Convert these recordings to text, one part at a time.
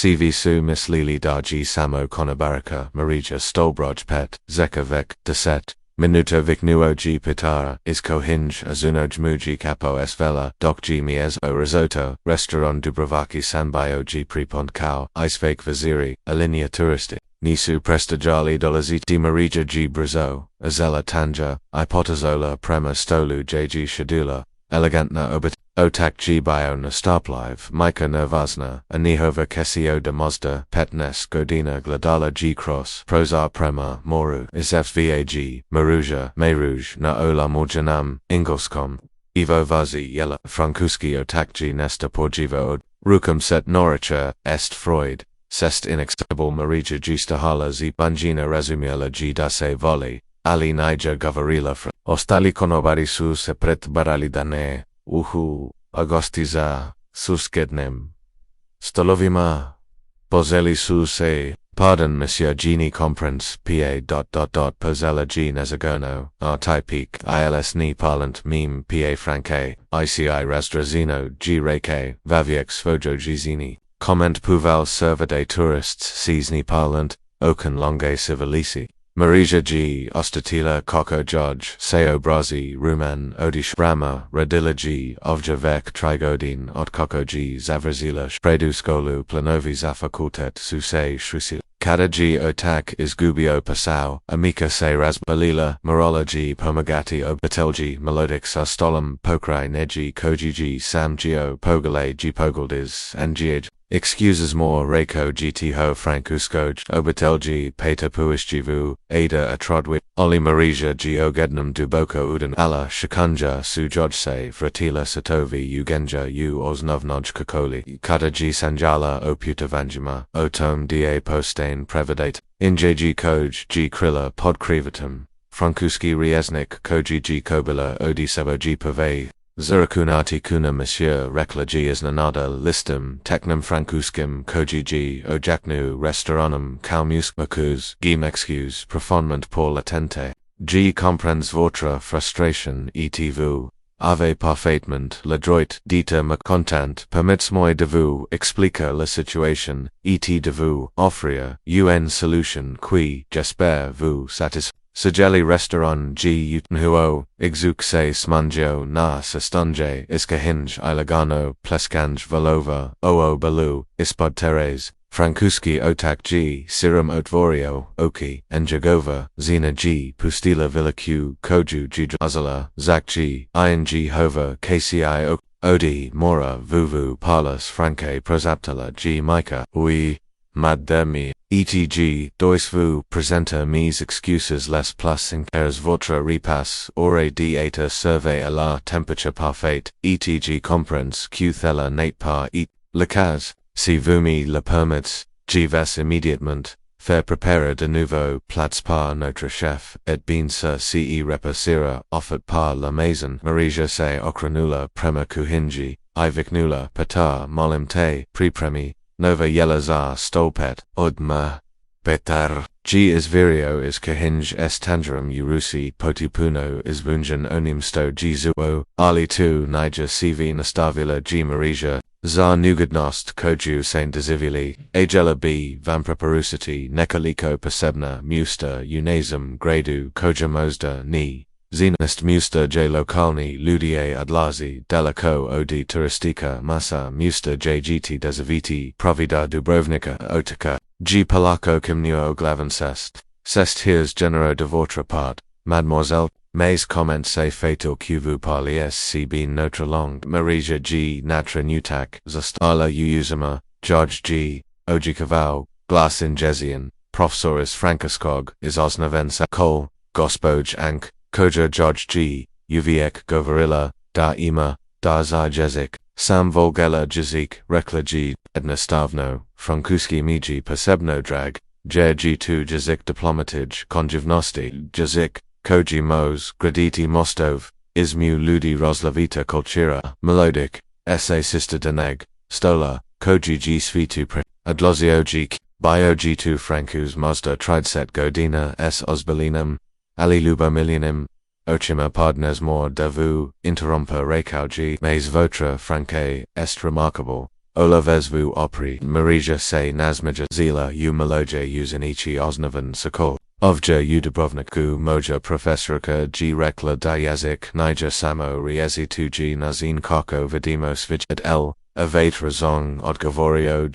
CV su mislili darji samo konobarica, marija stolbroj pet, zeka vek, deset. Minuto viknuoji pitara, is kohinj azunoj capo esvela, dokji mies o risotto, restaurant Dubrovaki sanbioji pripont kao, isfake vaziri, alinea turisti, nisu prestajali dolaziti marija g brazo, azela tanja, ipotazola prema stolu jg shadula, elegantna obit, otak g bio na starplive, majka nervazna, a njihovoj kesio de mozda, petnes godina gladala g cross, prozar prema, moru, isfvag, maruja, meruj, na ola morjanam, ingolskom, Ivo vazi jela, francuski otak g nesta porgivo od, rukum set noricha, est Freud, sest inextable marija g stahala z banjina razumiela g dase voli, ali nije govorila ostali konobarisu se pretbarali dane, agosti za suskednem stolovima, pozeli su se, pardon monsieur genie comprens pa ... pozela g nezagono, typique ils ni parlant meme pa franque, ici razdrazino g reke, vaviek svojo gzini, comment pouval servade tourists sees ni parlant, oken longe civilisi. Marija g ostatila koko judge, seo brazi, ruman, odish brama, radila g, ovja vek trigodin, ot koko g zavrazila, predu skolu planovi za fakultet suse shrusil. Kada g otak is gubio pasau, amika se razbalila, marola g pomagati obatelji, melodic sastolam pokrai neji koji g sam geo pogale g pogaldiz, and giaj. Excuses more Reiko GT ho Francuskoj, Obatelji, Pater Puishjivu, Ada Atrodwi, Oli Marija G Ogednum Duboko Udan Allah Shikunja Su Jodse, Fratila Satovi Ugenja U Osnovnoj Kokoli, Kata G Sanjala O Putavanjima, O Tom Da Postain Prevedate, Injg Koj G Krilla Podkrivatum, Francuski Riesnik Koji G Kobila Odi Sebo G Pave. Zurakunati kuna monsieur reklagi isnanada listum technum francuskim kojigi ojaknu restauranum kalmuskmakuz gim excuse profondment pour latente. G comprends votre frustration et vous avez parfaitement le droit d'être mécontent permettez-moi de vous expliquer la situation et de vous offrir une solution qui j'espère vous satisfait. Sajeli restaurant g utenhuo, exuk se smangio na sestunje iskahinj ilagano pleskanj valova, oo balu, ispod teres, francuski otak g, sirum otvorio, oki, enjagova, zina g, pustila villacu, koju g azala, zak g, ing hova, kci ok, odi, mora, vuvu, palas franke prosaptala g mika, oui, mademi. ETG, dois vous presenter mes excuses les plus incaires votre repas aurait d'être servi à la température parfaite, ETG comprends que thela n'est pas et le cas, si vous me le permettez, je vais immédiatement faire préparer de nouveaux plats par notre chef, et bien sûr ce repas sera offert par la maison, Marija se okranula prema kuhinji, iviknula petar molimte, pre-premi. Nova yela za stolpet, odma, petar, g is virio is kahinj est tangerum urusi potipuno is vunjan onim sto g zuo, ali tu nija cv nastavila g marija, za nugadnost koju saint dezivili, agela b vampreparusity nekaliko posebna musta unazum gradu koja mozda ni. Zenist musta j lokalni ludie adlazi daleko od turistika masa musta j gt dezaviti pravida dubrovnika otika, g polako kimnuo glavencest, sest heres genero de votre part, mademoiselle, mais comment se fait-il que vous parliez si bien notre langue, Marija g natra nutak, zastala uuzima, George g, ojikavau, glas injezian, professoris francuskog, is osnavensa kol, gospoj ank, Koja George G, Uviek Govorila, da ima, da za jezik, sam volgela jezik, rekla G, edna stavno, francuski miji posebno drag, g tu jezik diplomatij, konjivnosti, jezik, koji mos, graditi mostov, izmu ludi rozlavita kultura, melodic, esse sister deneg, stola, koji g svitu pre, adlozio g, bio g tu francus mozda tridset godina s osbelinum, Ali luba millionim, ochima pardnes more de vous, interromper recaugi, mais votre franque est remarquable, Olavezvu opri, Marija se nazmija zila u meloje uzinichi osnovan sokol. Ovja u Dubrovniku moja profesorka G rekla da jazik nije samo riezi tuji nazin kako vidimo svij et l. Avate razong odgovorio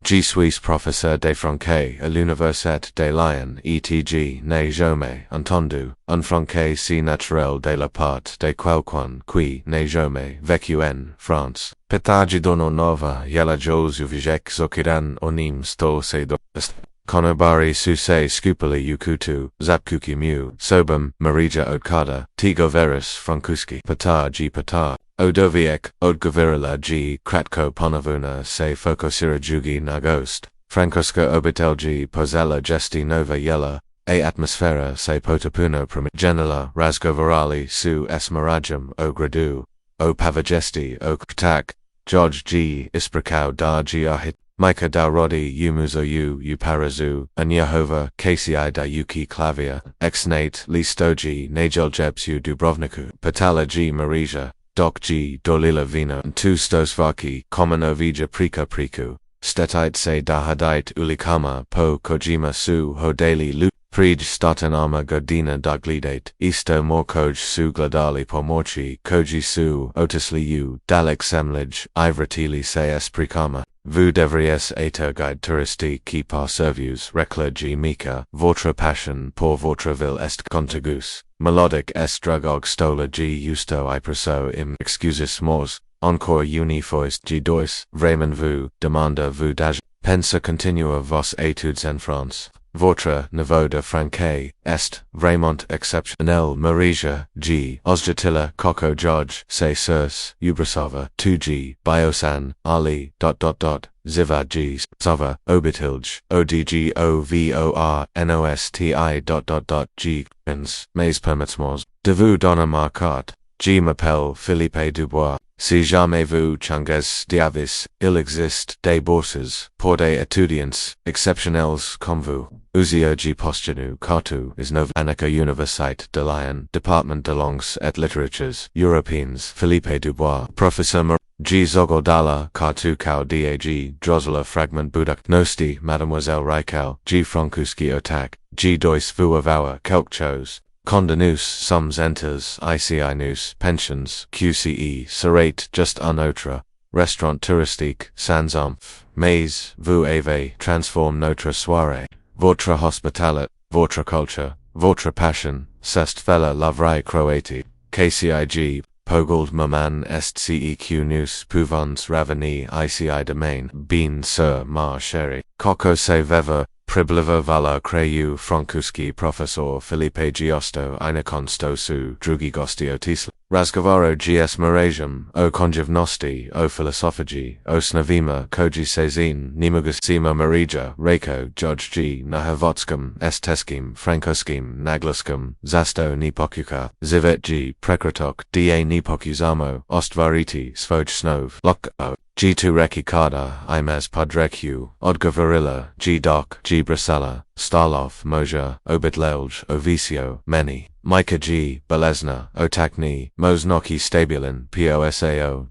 G suis professeur de français à l'université de Lyon etc. ne jamais entendu un français si naturel de la part de quelqu'un qui ne jamais vécu en France. Pitagi dono nova yela jos uvijek zokiran onim sto se do konobari su se scupuli ukutu zapkuki mu sobam marija odkada tigoveris francuski pitagi pita. Odoviek, izgovorila G kratko ponovuna se fokosira jugi nagost, francuska obitelji pozela gesti nova yela, atmosfera se potapuno primigenila razgovorali su esmerajum o gradu, o pavagesti o ktak, George G isprikau da G ahit, Micah da rodi umuzo u parazu, njihovoj kci da uki klavia, exnate listoji najeljebs u Dubrovniku, patala G Marija. Doc G dolila vino tu stosvaki komanovija priku, stetit se dahadite ulikama po kojima su hodeli lu, prij statanama godina doglidate, isto morkoj su gledali pomochi koji su otisli u dalek semlij, ivratili se esprikama. Vous devriez être guide touristique qui par servius reclergi mica, votre passion pour votre ville est contagus, melodic est dragog stola G justo I preso im excusis mors, encore uni fois G dois, vraiment vous, demanda vous d'age, pensa continua vos études en France. Votre niveau de français est vraiment exceptionnel Marija, G. Osjatila Koko George, se surs, Ubrasova, 2G, Biosan, Ali, Ziva G. Sova, Obitilj, ODGOVOR, NOSTI, G. Mais permets-moi, de vous donner ma carte. Je m'appelle Philippe Dubois. Si jamais vous changez d'avis, il existe des bourses pour des étudiants exceptionnels comme vous. Uzioji postenu kartu is Novanika Universite de Lyon, Department de langues et literatures européennes. Philippe Dubois, professeur G. Zogodala kartu kau dag, Drozela fragment budak nosti, Mademoiselle Raikau, G. Francuski otak, G. Dois vuavawa kelkchos. Condanus sums enters, ICI news, pensions, QCE, serate just un autre, restaurant touristique, sans umph, mais, vous avez transform notre soirée, votre hospitalet, votre culture, votre passion, c'est fella la vraie Croatie, KCIG, Pogold maman est ceq news pouvons ravenir ICI domain, bien sur ma chérie, Coco se veva. Pribliva vala kreu francuski professor Filipe Giosto inakon stosu drugi gostio tisla. Razgovaro gs marajum, o konjivnosti, o filosofiji, o snavima koji sezin, nimugus sima marija, reko, George G. Nahavotskam, esteskim, frankoskim, nagluskim, zasto nipokuka, zivet G. Prekratok, da nipokuzamo, ostvariti, svoj snov, loko. G2 reki kada, imes podreku, odgovorila, G doc, G brasala, Starlov, Moja, Obitlelj, Ovicio, many, Micah G, Belezna, Otakni, Mosnoki Stabulin, Posao,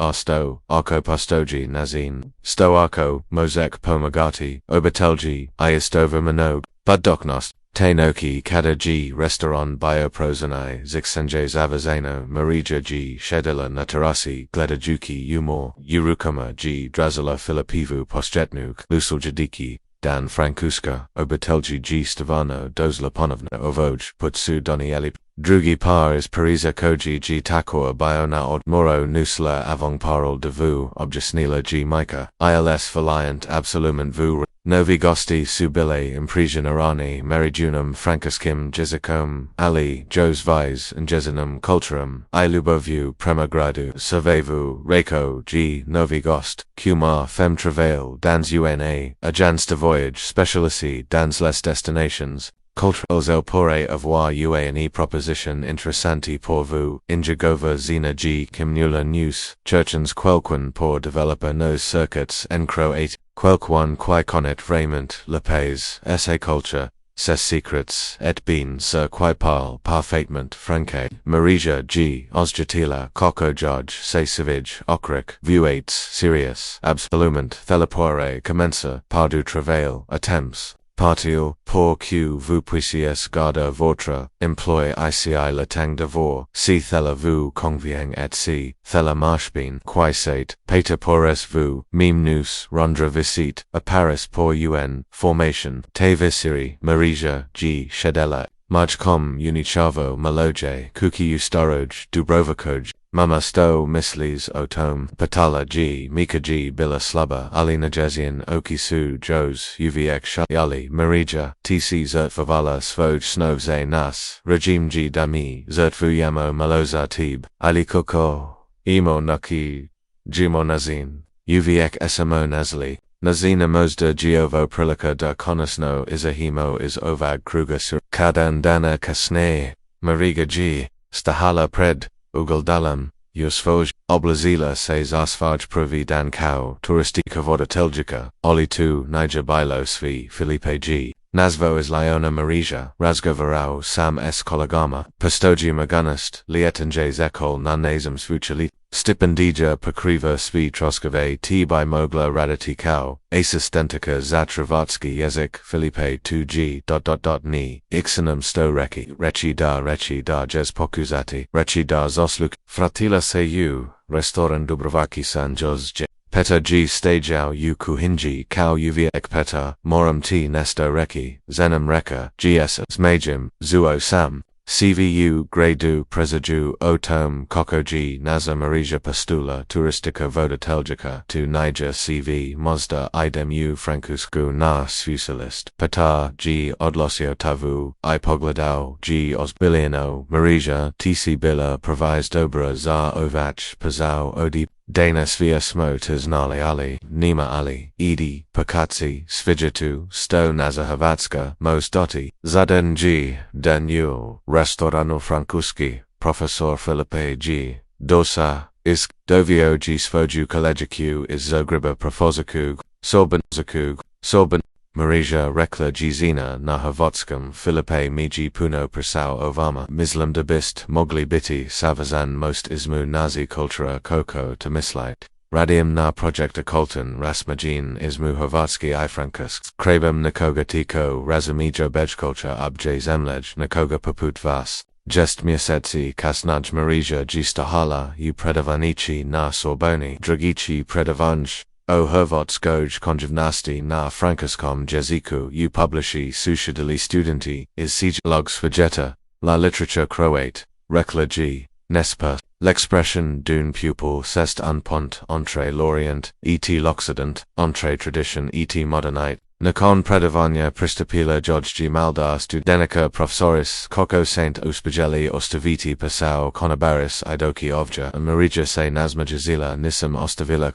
Osto, Arko Postoji Nazin, Stoarko, Mozek Pomagati, Obitelji, Iastova Manog, Buddoknost, Tainoki Kada G Restaurant Bioprozanai Zixenje Zavazano Marija G Shedila Natarasi Gledajuki Umor Urukama G Drazila Filipivu Postjetnuk Lusuljadiki Dan Francuska Obitelji G Stavano Dozla Ponovna Ovoj Putsu Donieli Drugi par is Pariza Koji G Takor Biona od Moro Nusla Avong Parol de Vu Objesnila G Micah ILS Valiant Absolument Vu Novi Gosti Subile Impresian Arani Merijunum Francuskim Jezicum Ali Jos Vise and Jezinum Culturum I Lubovu Premagradu Survevu Reko G Novi Gost Kumar Fem Travail Dans UNA Ajansta Voyage Specialici Dans Les Destinations Culturals el pore avoir une proposition interessanti pour vous, Injagova Zina G. Kimnula News, Churchens quelqu'un pour developer nos circuits en Croate, quelqu'un qui connaît vraiment le pays, essay culture, ses secrets, et bien sur quipal parfaitement franque, Marija G. Osjatila, Coco Judge, se savage, okrik, vuates, serious, absolument, thelapore, commencer, pardu travail, attempts. Partial, pour que vous puissiez garder votre emploi ici le temps de voir, si thela vous convient et si thela marche bien, quisate, pater pores vous, meme nous rendre visite, à Paris pour un, formation, te visiri, Marija, G. Shedela, Majkom unichavo maloje, kuki ustaroj, dubrovakoj, mama sto mislis o tom, patala G. Mika G. Bila slaba, ali najezian okisu jos, uvx shayali, Marija, tc zertfavala svoj snovze nas, regime G. dami, zertfuyamo maloza tib, ali koko, imo nuki, jimo nazin, uvx smo nazli. Nazina mozda Giovo Prilica da Conosno Izahimo is Ovag Kruger sur Kadandana Kasne, Mariga G. Stahala Pred, Ugaldalam, Yusfoj, Oblazila se Zasvaj Pravi Dan Kao, Turistika Vodateljica, Oli tu, Niger Bilo Svi, Felipe G. Nazvo is Liona Marija, Razgovarao Sam S. Kolagama, Pastogium Agunist, Lietange Zekol Nanazum Svuchali, Stipendija Pokriva Svi Troskove T by Mogla Raditi Kao, Asistentika Zatravatsky Jezik, Felipe 2G. Ni, Ixanum Sto Rechi da Jez Pokuzati, Rechi da Zosluk, Fratila Seyu, Restaurant Dubrovaki San Jose. Peta G. Stajau U Kuhinji Kao Uvia Ekpeta, Morum T. Nesto Reki, Zenum Reka, GS Smajim, Zuo Sam, CVU Gradu Presaju O Tom Koko G. Naza Marija Pastula Turistica Vodateljica to Niger CV Mozda Idem U Francusku na Sfusilist, Peta G. Odlosio Tavu, Ipogladao G. Osbiliano, Marija, TC Bila Provis Dobra za Ovach, Pazau Odi. Dana Svia Smotas Nali Ali, Nima Ali, Edi, Pakatsi, Svijitu, Sto Nazahavatska, Mos Doti, Zaden G. Daniel, Restaurano Francuski, Professor Felipe G. Dosa, Isk, Dovio G. Svoju Kolegicu is Zogriba Profozakug, Sorban, Marija Rekla Gzina na Havotskum Filipe Miji Puno Prasau Ovama Mislam de Bist Mogli Biti Savazan Most Ismu Nazi Kultura Koko to Mislite Radium na Project Okultan Rasmajin Ismu Havatsky I Frankusk Krabam Nikoga Tiko Razumijo Bejkulture Abje Zemlej Nikoga Paput Vas Jest Miasetsi Kasnaj Marija Gistahala U Predavanici na Sorboni Dragici Predavanj O Hrvatskoj konjivnosti na francuskom jeziku U publishi sushadili studenti is sijelog svijeta, la literature croate, rekla G. Nespa, l'expression d'une pupil c'est un pont entre l'Orient, et l'Occident, entre tradition et modernite, nakon predavanja pristupila Georgi Malda studenica professoris Koko Saint Uspageli ostaviti pasau konobaris idoki ovja Marija se nazmajazila nisam ostavila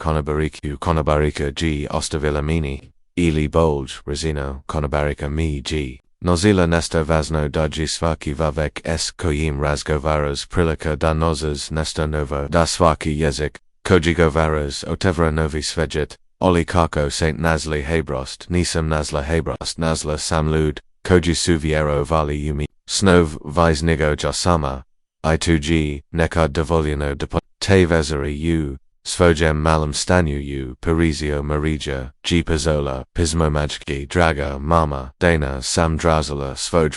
konobarica G. ostavila mini, ili bolj, Rezino, konobarica mi G. Nozila nesto vazno daji svaki vavek s kojim razgovaras prilika da nozas nesto novo da svaki jezik, kojigovaras otevra novi svejet, Oli kako Saint Nazli Habrost, Nisam Nazla Habrost Nazla Samlud, Koji Suviero Vali Yumi, Snov Viznigo Jasama, I2G, Nekad Dovoljeno Depot, Te Vezari U, Svojem Malam Stanu U, Parizio Marija, G. Pazola, Pismomajki, Draga, Mama, Dana, Sam Drazala, Svoj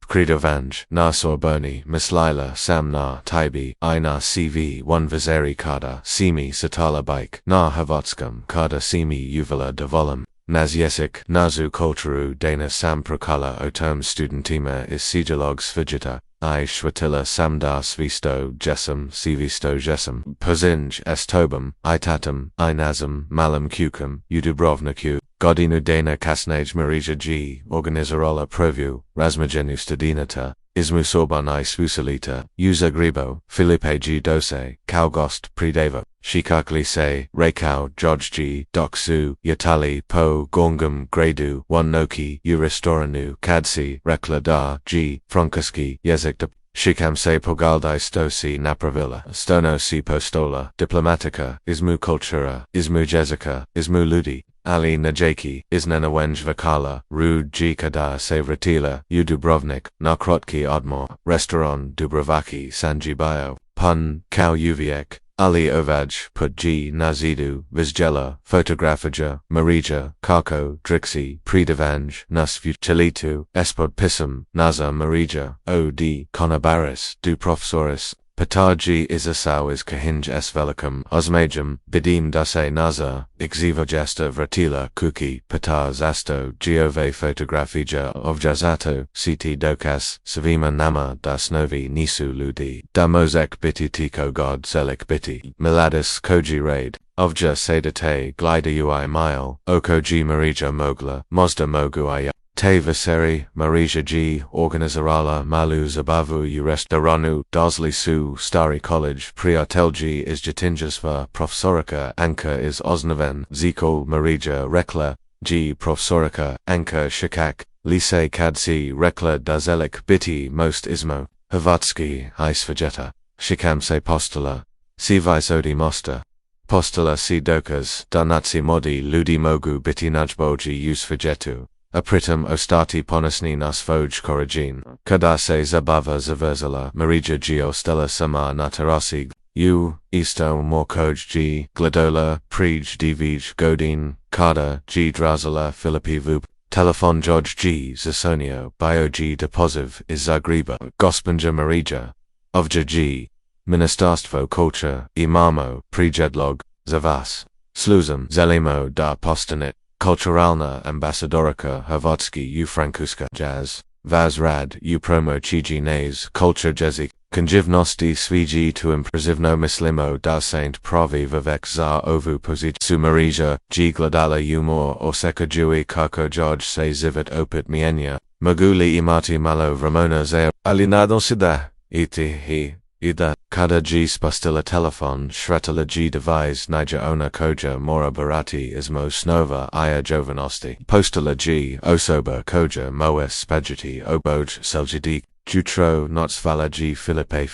Credo Vanj, Na Sorboni, Mislila, Sam Na, Taibi, I Na CV, 1 Vizeri Kada, Simi Satala Bike, Na Havotskum, Kada Simi Uvila Devolum. Nazjesik, Nazu Kulturu Dana Sam Prokala Otom Studentima is Sijalog Svijita, I Shwatila Samda Svisto Jesum Sivisto Jesum, Pozinj Estobum, Itatum, Inazum, Malam Kukum, Udubrovnaku, Godinu Dana Kasnaj Marija G. Organizarola Provu, Razmajenu Stadinata, Ismu Sorban I Svusalita, Uza Gribo, Filipe G. Dose, Kaugost Pridevo, Shikakli Se, Reikau, George G. Doksu, Yatali, Po, Gorngum, Gradu, One Noki, Uristoranu, Kadsi, Rekla Da, G. Frankuski, Yezikdap, Shikam Se Pogaldai Stosi Napravilla, Stono Si Postola, Diplomatica, Ismu Cultura, Ismu Jezica, Ismu Ludi, Ali Najaki, Iznenawęź Vakala, Rud G. Kada se Vratila, U Dubrovnik, Nakrotki Odmor, Restaurant Dubrovaki Sanjibayo, Pun, Kau Uviek, Ali Ovaj, Put G. Nazidu, Vizjela, Photographaja, Marija, Kako, Drixi, Predavanj, Nusvu, Chalitu, Espod Pisum, Naza Marija, O.D. Konobaris, Du Profesoris, Patarji Isasaw is Kahinj S. Velicum, Osmajum, Bidim Dase Naza, Ixiva Jesta Vratila, Kuki, Patar Zasto, Giove Fotografija Ovjazato, Ct Dokas, Savima Nama das Novi Nisu Ludi, da Mozek Biti Tiko God Zelik Biti, Miladis Koji Raid, Ovja Sedate, Glida Ui Mile, Okoji Marija Mogla, Mozda Moguaya. Te Viseri, Marija G. Organizarala Malu Zabavu Urestaranu, Dosli Su, Stari College, Priatelji is Jatinjasva, Profesorica, Anka is Osnaven, Zikol Marija Rekla, G. Profesorica, Anka Shikak, Lise Kadsi, Rekla Dazelik Biti Most Ismo, Havatsky, Isvajeta, Shikamse Postula, Sivaisodi Mosta. Postula si Dokas, Danatsi Modi Ludi Mogu Biti Najboji Usfajetu. Apritum ostati ponosni nas foj korigin, kada se zabava zaverzala, Marija Gio Stella Sama Natarasi, U, Isto Morkoj G, Gladola, Prij Divij Godin, Kada, G Drazala Philippi Vup, Telefon George G Zasonio, Bio G Deposiv, is Zagreba, Gospanja Marija, Ovja G, Ministerstvo Culture, Imamo, Prijedlog, Zavas, Sluzum, Zelimo da Postanit, Kulturalna ambasadorica Hrvatski u Francuska jazz, Vaz rad u promo chiji nays, culture jezik, konjivnosti sviji tu imprizivno mislimo da saint pravi vivek za ovu pozit su Marija, G gladala umor osekajui kako George se zivit opit mienya, maguli imati malo Ramona zaya, alinado sida, iti hi. Ida, kada G spastila telefon, shretala G devise Niger ona koja mora barati ismo snova iya jovanosty. Postala G, osoba koja moes spaghetti oboj seljidik, jutro notsvala G Filipe,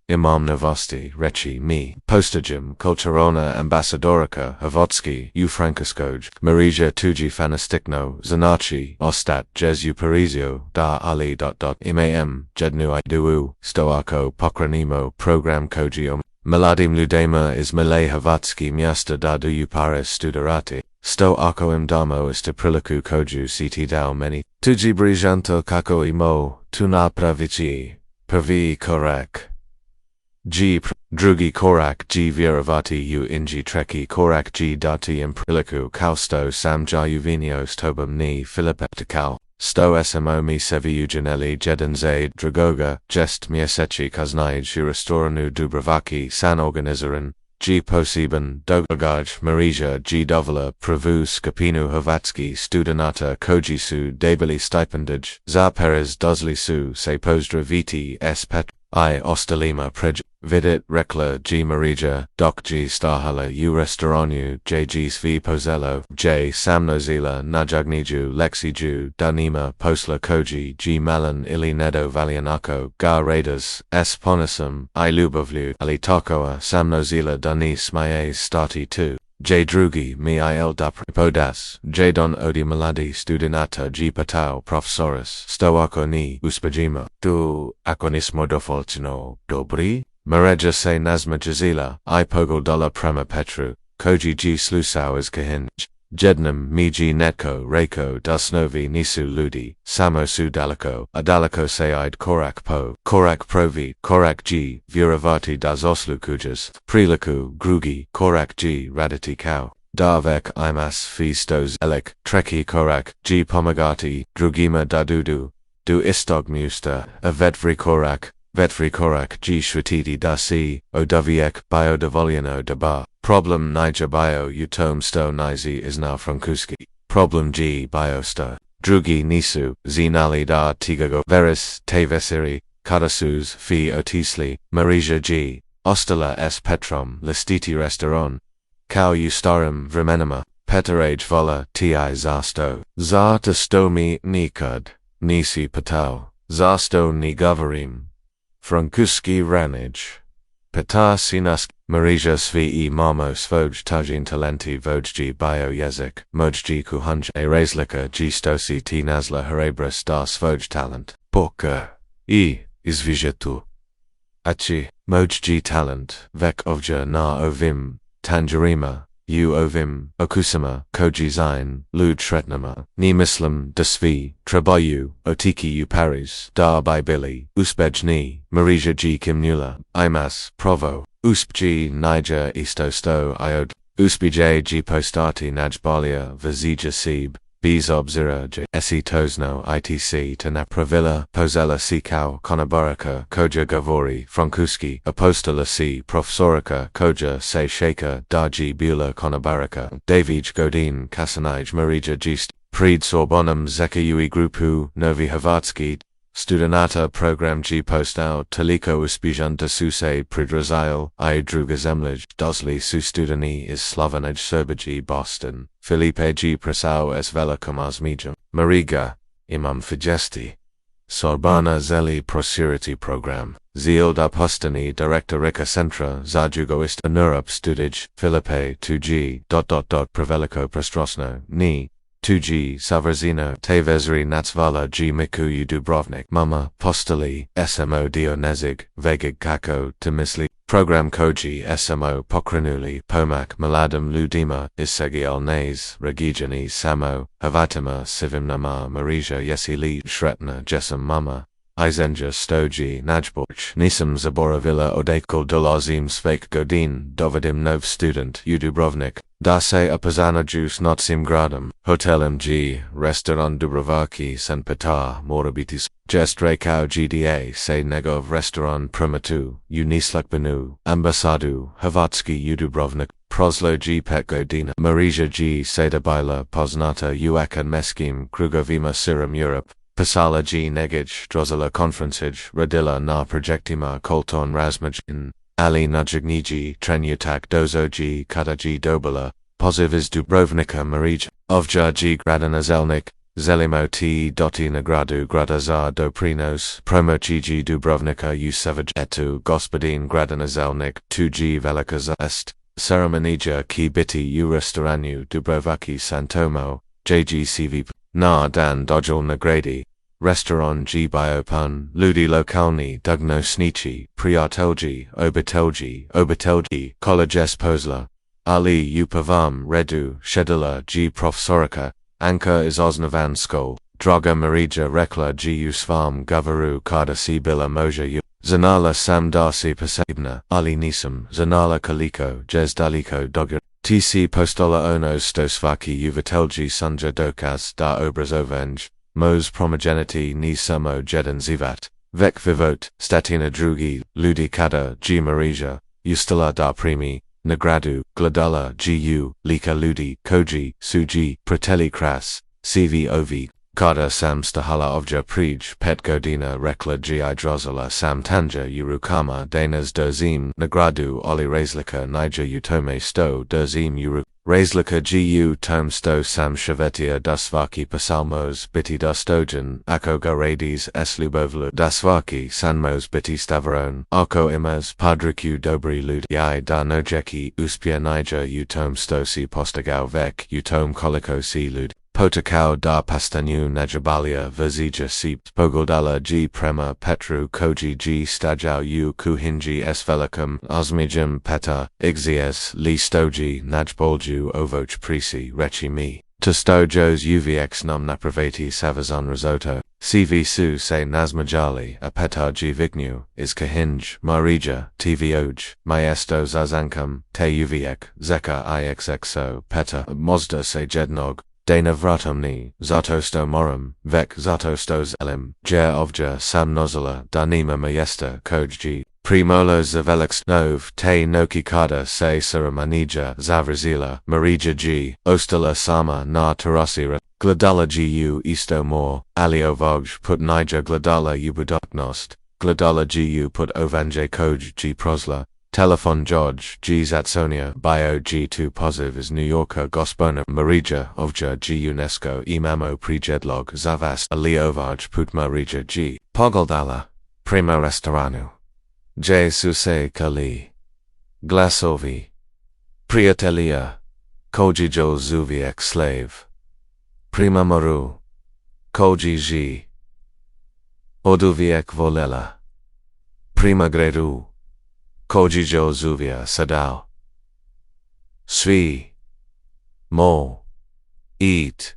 imam novosti, rechi mi. Postajim, kulturona ambasadorica, Hrvatski, u Francuskoj, Marija tuji fanastikno, zanachi, ostat jez u Parizio, da ali. Imam, jednu iduu, stoako pokranimo, program kojio. Maladim ludema is Malay Hrvatski miasta da du Paris studerati. Sto ako im damo ist priliku koju ct dao meni. Tuji brijanto kako imo, tu na pravici, pravi korak. G. Drugi korak G Viravati u inji treki korak G dati impriliku kausto sam juvenios tobam ni Filipeptikal. Sto smo mi seviujaneli jeden zaid dragoga, jest miesechi kaznaj u restoranu Dubrovaki san organizarin. G. Posiban, Dogaj, Marija, G. Dovala, Pravu Skapinu Hrvatski, Studenata, Kojisu, Debili Stipendage, Za Perez Dozlisu, Se Pozdra Viti, S. Pet, I. Ostalima Prej, Vidit, Rekla, G. Marija, Doc G. Starhala, U. Restauranu, J. G. Svi Pozello, J. Samnozila, Najagniju, Lexiju, Danima, Posla Koji, G. Malan, Ili Nedo Valianako, Ga Raiders, S. Ponisum, I. Lubavlu, Ali Tarkoa, Samnozila Danis Maye Stati 2. J. Drugi, mi il Podas, J. Don Odi Maladi Studinata G. Patao Profesoris, Stoako ni Uspajima, Tu Akonismo Dofoltino, Dobri? Mareja se Nazma Jazila, I. Pogol Dola Prema Petru, Koji G. Slusau is Kahinj. Jednam mi G. Netko, Reiko, Dasnovi Nisu Ludi, Samo Su Daleko, Adaleko Seid Korak Po, Korak Provi, Korak G. Viravati das Oslukujas, Priliku, Grugi, Korak G. Raditi Kau, Davek Imas Fistos Elik, Treki Korak, G. Pomagati, Drugima Dadudu, Du Istog Musta, A Vetvri Korak, G. Shrititi Dasi, Odaviek Biodevoliano Daba. Problem Niger Bio Utom Sto Nizi is now Francuski. Problem G. Bio Sto. Drugi Nisu, Zinali da Tigago Veris, Te Vesiri, Kadasus, Fi Otisli, Marija G. Ostala S. Petrom, Listiti Restaurant. Kau Ustarim Vremenima, Peterage Vola, Ti Zasto. Za Stomi Nikad, Nisi Patau, Zasto Ni Gavarim. Francuski Ranage. Peta Sinask. Marija svi mamo svoj tajin talenti vojji bio jezik, mojji kuhunj a razlika g stosi t nazla hrebris da svoj talent. Poka izvijetu. Achi, mojji talent, vek ovja na ovim, tangerima, u ovim, okusima, koji zine, lud shretnama, ni mislim, svi, trebaju, otiki u Paris, da by Billy, uspejni, Marija g kimnula, imas, provo, uspji niger isto sto iod, uspij g postati najbalia, vizija sib, Bez obzira j esi tosno itc te napravila pozela sikau konobarica koja govori francuski apostola si profesorica koja se shaka daji bula konobarica David Godin kasanij marija gist pred sorbonum zekaui grupu novi hrvatski studenata program g postau toliko uspijan da suse predrazil I druga zemlj dosli su studeni is Slovenij Srbiji Boston Filipe g Prasau s velikom osmijom Mariga imam fijesti Sorbana zeli prosperity program Zil da postani direktorica centra za jugoist Europe studij Filipe 2G preveliko prestrosno ni 2G Savrzino Tevezri Natsvala G Mikuyu Dubrovnik Mama Postali SMO Dionezig Vegig Kako Timisli Program Koji SMO Pokranuli Pomak Maladam Ludima Issegiel Nays Regijani Samo Havatima Sivimnama Marija Yesili Shretna Jesam Mama Izenja Stoji Najborch Nisam Zaboravilla Odekul Dolazim Svek Godin Dovadim Nov Student Udubrovnik Da se apazana juice notsim gradam Hotelem G Restaurant Dubrovaki San Petar Morabitis Jest Rekau GDA Se Negov Restaurant Primatu Unislak Benu Ambasadu Havatski Udubrovnik Proslo G Pet Godina Marija G Sedabila Poznata Uakan Meskim Krugovima Sirum Europe Pasala G Negij Drozala Konferencij Radilla na Projectima Colton Razmajin Ali Najigniji Trenutak Dozo G Kada G Dobala Poziviz Dubrovnika Marija Ovja G Gradana Zelnik Zelimo T. Nagradu Gradaza Doprinos Promoci G Dubrovnika Usevij Etu Gospodin Gradana Zelnik 2G Velika Est Ceremonija Ki Biti U Restauranu Dubrovaki Santomo JGCV Na Dan Dojal Nagradi Restaurant G Biopun Ludi Lokalni Dugno Snichi Priatelji Obitelji Koleges Posla Ali Upavam Redu Shedula G Profesorica Anka is Osnovan Skol Draga Marija Rekla G Usvam Gavaru Kada Si Bila Moja U Zanala Sam Darsi Pasabna Ali Nisam Zanala Kaliko Jez Daliko Dogar TC Postola Onos Stosvaki Uvitelji Sunja Dokas Da Obrazovenj Mos Promogenity Ni Samo Jedan Zivat Vek Vivot Statina Drugi Ludi Kada G Marija Ustila Da Primi Nagradu Gladala Gu Lika Ludi Koji Suji Pratelli Kras CVOV Kada Sam Stahala Ovja Prij Pet Godina Rekla Gi Drozala Sam Tanja Urukama Danas Derzim Nagradu Oli Razlika Niger Utome Sto Derzim Uru Razlika Gu Tome Sto Sam Shavetia Dasvaki Pasalmos Biti Dostojan Akoga Rades Slubovlu Dasvaki Sanmos Biti Stavaron Arko Imas Padriku Dobri Lud Yai Da Nojeki Uspia Niger Utome Sto Si Postagau Vek Utome Koliko Si Lud Potakau da Pastanu Najabalia Vazija Seept Pogoldala G Prema Petru Koji G Stajau U Kuhinji S Velicum Osmijum Peta Igzies Li Stoji Najbolju Ovoch Prisi Rechi Mi Tostojos UVX Num Napravati Savazon Risotto CV Su Se Nazmajali A Petar G Vignu Is Kahinj Marija TVOJ Maesto Zazankam Te UVX Zeka IXXO Peta Mozda Se Jednog Dana Vratomni, Zatosto Morum, Vek Zatostos Elim, Jer Ovja Sam Nozala, Danima Majesta, Kojji, Primolo Zavelix Nov, Te Noki Kada Se Saramanija, Zavrazila, Marija G, Ostala Sama Na Tarasira, Gladala Gu Isto Mor, Alio Voj Put Niger Gladala Ubudoknost, Gladala Gu Put Ovanje Koj G Prosla, Telefon George G Zatsonia Bio G2 Posiv is New Yorker Gospona Marija Ovja G UNESCO Imamo Prejedlog Zavas Aliovaj Put Marija G Pogoldala Primo Restauranu J Suse Kali Glasovi. Priatelia. Kojijo zuviek slave. Prima moru. Koji Oduviek volela. Prima gredu. Kojijo zuvia sadao. Svi. Mo. Eat.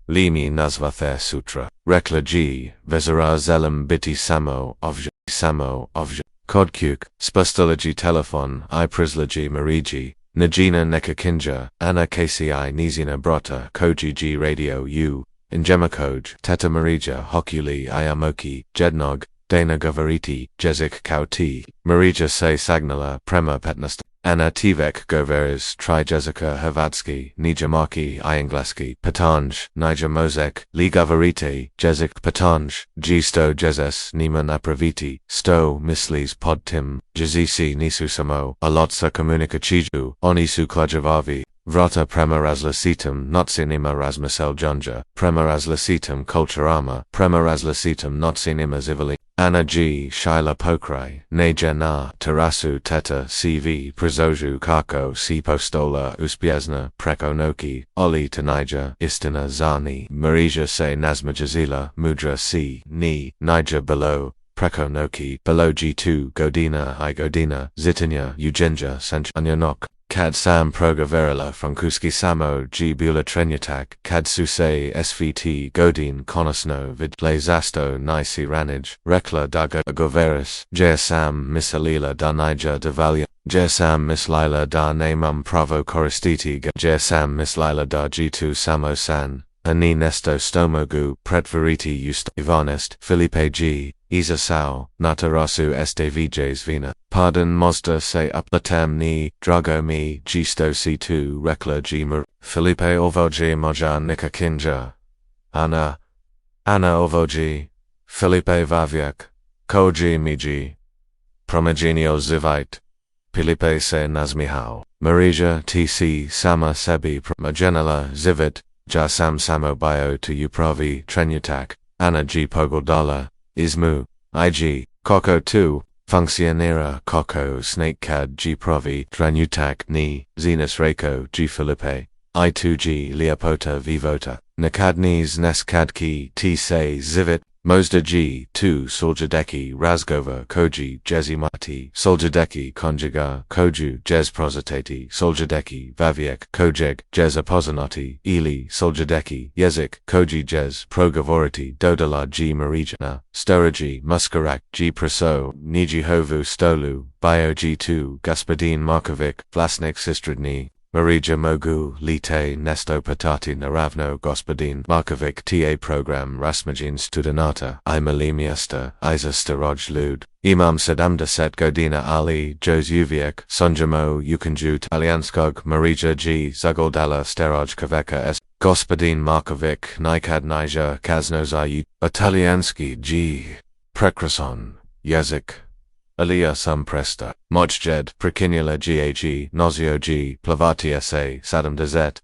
Limi nazvathe sutra. Rekla G. Vezara zelem biti samo ovj. Kodkuk. Spustology telefon. I prislagi mariji. Najina nekakinja. Anna kci nizina brota. Koji G radio u. Ingemakoj. Teta marija. Hokuli iamoki. Jednog. Dana govariti. Jezik kauti. Marija se sagnala. Prema petnast. Anna Tivek Goveres Tri Jessica Havatsky Nijamaki Iangleski Patanj Nija Mozek Ligavarite Jezik Patanj G Sto Jezes Nima Napraviti Sto Mislis Pod Tim Jazisi Nisu Samo Alotsa Komunika Chiju Onisu Klajavavi Vrata Premarazlasitum Notsinima Razmasel Junja Premarazlasitum Kulturama Premarazlasitum Notsinima Zivali Anna G. Shaila Pokrai, Neja Na, Tarasu Teta CV, Prizoju Kako, Si Postola, Uspiezna, Prekonoki, Oli Tanija, Istina Zani, Marija Se Nazma Jazila, Mudra Si, Ni, Nija Below, Prekonoki, Below G2, Godina, I Godina, Zitinya, Ujenja, Sanchanyonok. Kad sam progovorila francuskom samo G bula trenutak, kad su se svt godin konosno vidle zasto nisi ranij, rekla da goveris, ja sam mislila da nija devalja, ja sam mislila da nemam pravo koristiti ja sam mislila da G2 samo san. Ani nesto stomogu pretvariti just Ivanest Felipe G. Iza sao, natarasu este vijas vina. Pardon mozda se uplatem ni, drago mi, gisto C2 rekla Gmer. Felipe ovoji moja nikakinja. Ana ovoji. Felipe vaviak. Koji miji. Promegenio zivite. Felipe se nazmihao. Marija TC sama sebi promagenala zivit. Ja sam samo bio to upravi trenutak. Anna G pogodala. Ismu. IG. Koko 2. Funkcionera Koko Snakecad G Provi Trenutak Ni Zenas Reiko G Felipe I2G Leopota Vivota Nakadnis Neskadki T Se Zivit Mozda G 2 Soljadeki Razgova Koji Jezimati Soljadeki Conjuga Koju Jez Prositati Soljadeki Vaviek Kojeg Jez Apozanati Ili Soljadeki Yezik Koji Jez Progovoriti Dodala G Marijana Storaji Muskarak G Praso Nijihovu Stolu Bio G2 Gaspadin Markovic Vlasnik Sistradni Marija Mogu Lite Nesto Patati Naravno Gospodin Markovic TA Program Rasmagin Studenata Imali Miesta Isa Staroj Lud Imam Sadamda Set Godina Ali Jos Uviek Sunjamo Ukanju Talianskog Marija G Zagoldala Staroj Kaveka S Gospodin Markovic Nikad Nija Kaznozayu Italianski G Prekrason Jezik Alia sum presta, Mojjed, Prekinula Gag, Nozio G, Plavati sa, Sadam Dezet,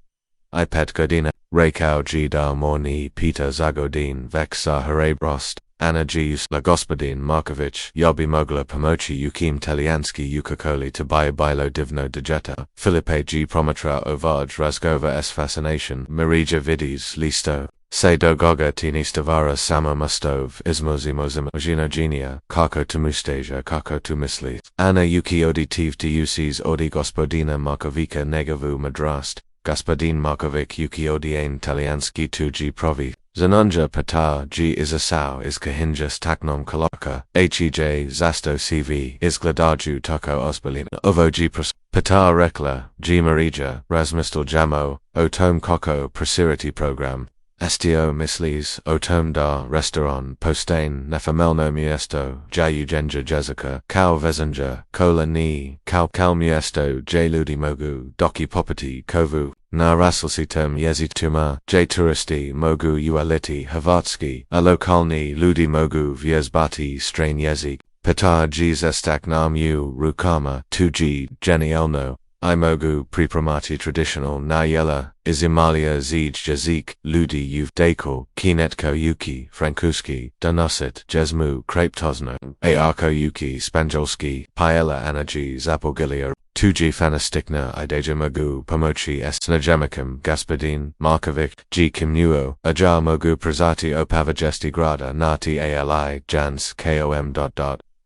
Ipet Godina, Reikau G da Morni, Peter Zagodin, Vexa Harebrost, Anna G Usla Gospodin Markovic, Yobi Mogla Pomochi Ukim Teliansky Ukakoli Tabaya Bilo Divno Dejeta, Filipe G Prometra Ovaj Razgova S Fascination, Marija Vidis, Listo. Se do goga tinistavara samo mustov, izmozimozim ojinogenia, kako tu mustaja, kako tu misli. Ana yuki auditiv tu usis odi gospodina Markovica negavu madrast, gospodin Markovic yuki odien talianski tu g provi. Zanunja pata g izasau is kahinja staknom kaloka, hej zasto cv is gladaju tako osbalina ovo g pros. Pata rekla, g marija, razmistal jamo, o tom koko prosirity program. Estio mislis, o tom da restaurant postain nefamelno miesto, jayu genja jezika, kau vezenja, kola ni, kau miesto, j ludi mogu, doki popati, kovu, na rasulsitem yezituma, j turisti mogu ualiti havatski, a lokalni ludi mogu viezbati strain yezik, peta zestak nam u rukama, 2g, genielno. Imogu pripramati traditional Nayela, Izimalia zij jazik, ludi uv deko, kinetko yuki, francuski, donosit, jesmu, kreptosno, aarko yuki, spanjolski, paella anaji zapogilia, 2G fanastikna ideja mogu pomochi est najemicum Gaspadin, Markovic, G Kimnuo, Ajar mogu prezati opavajesti grada nati ali, Jans kom.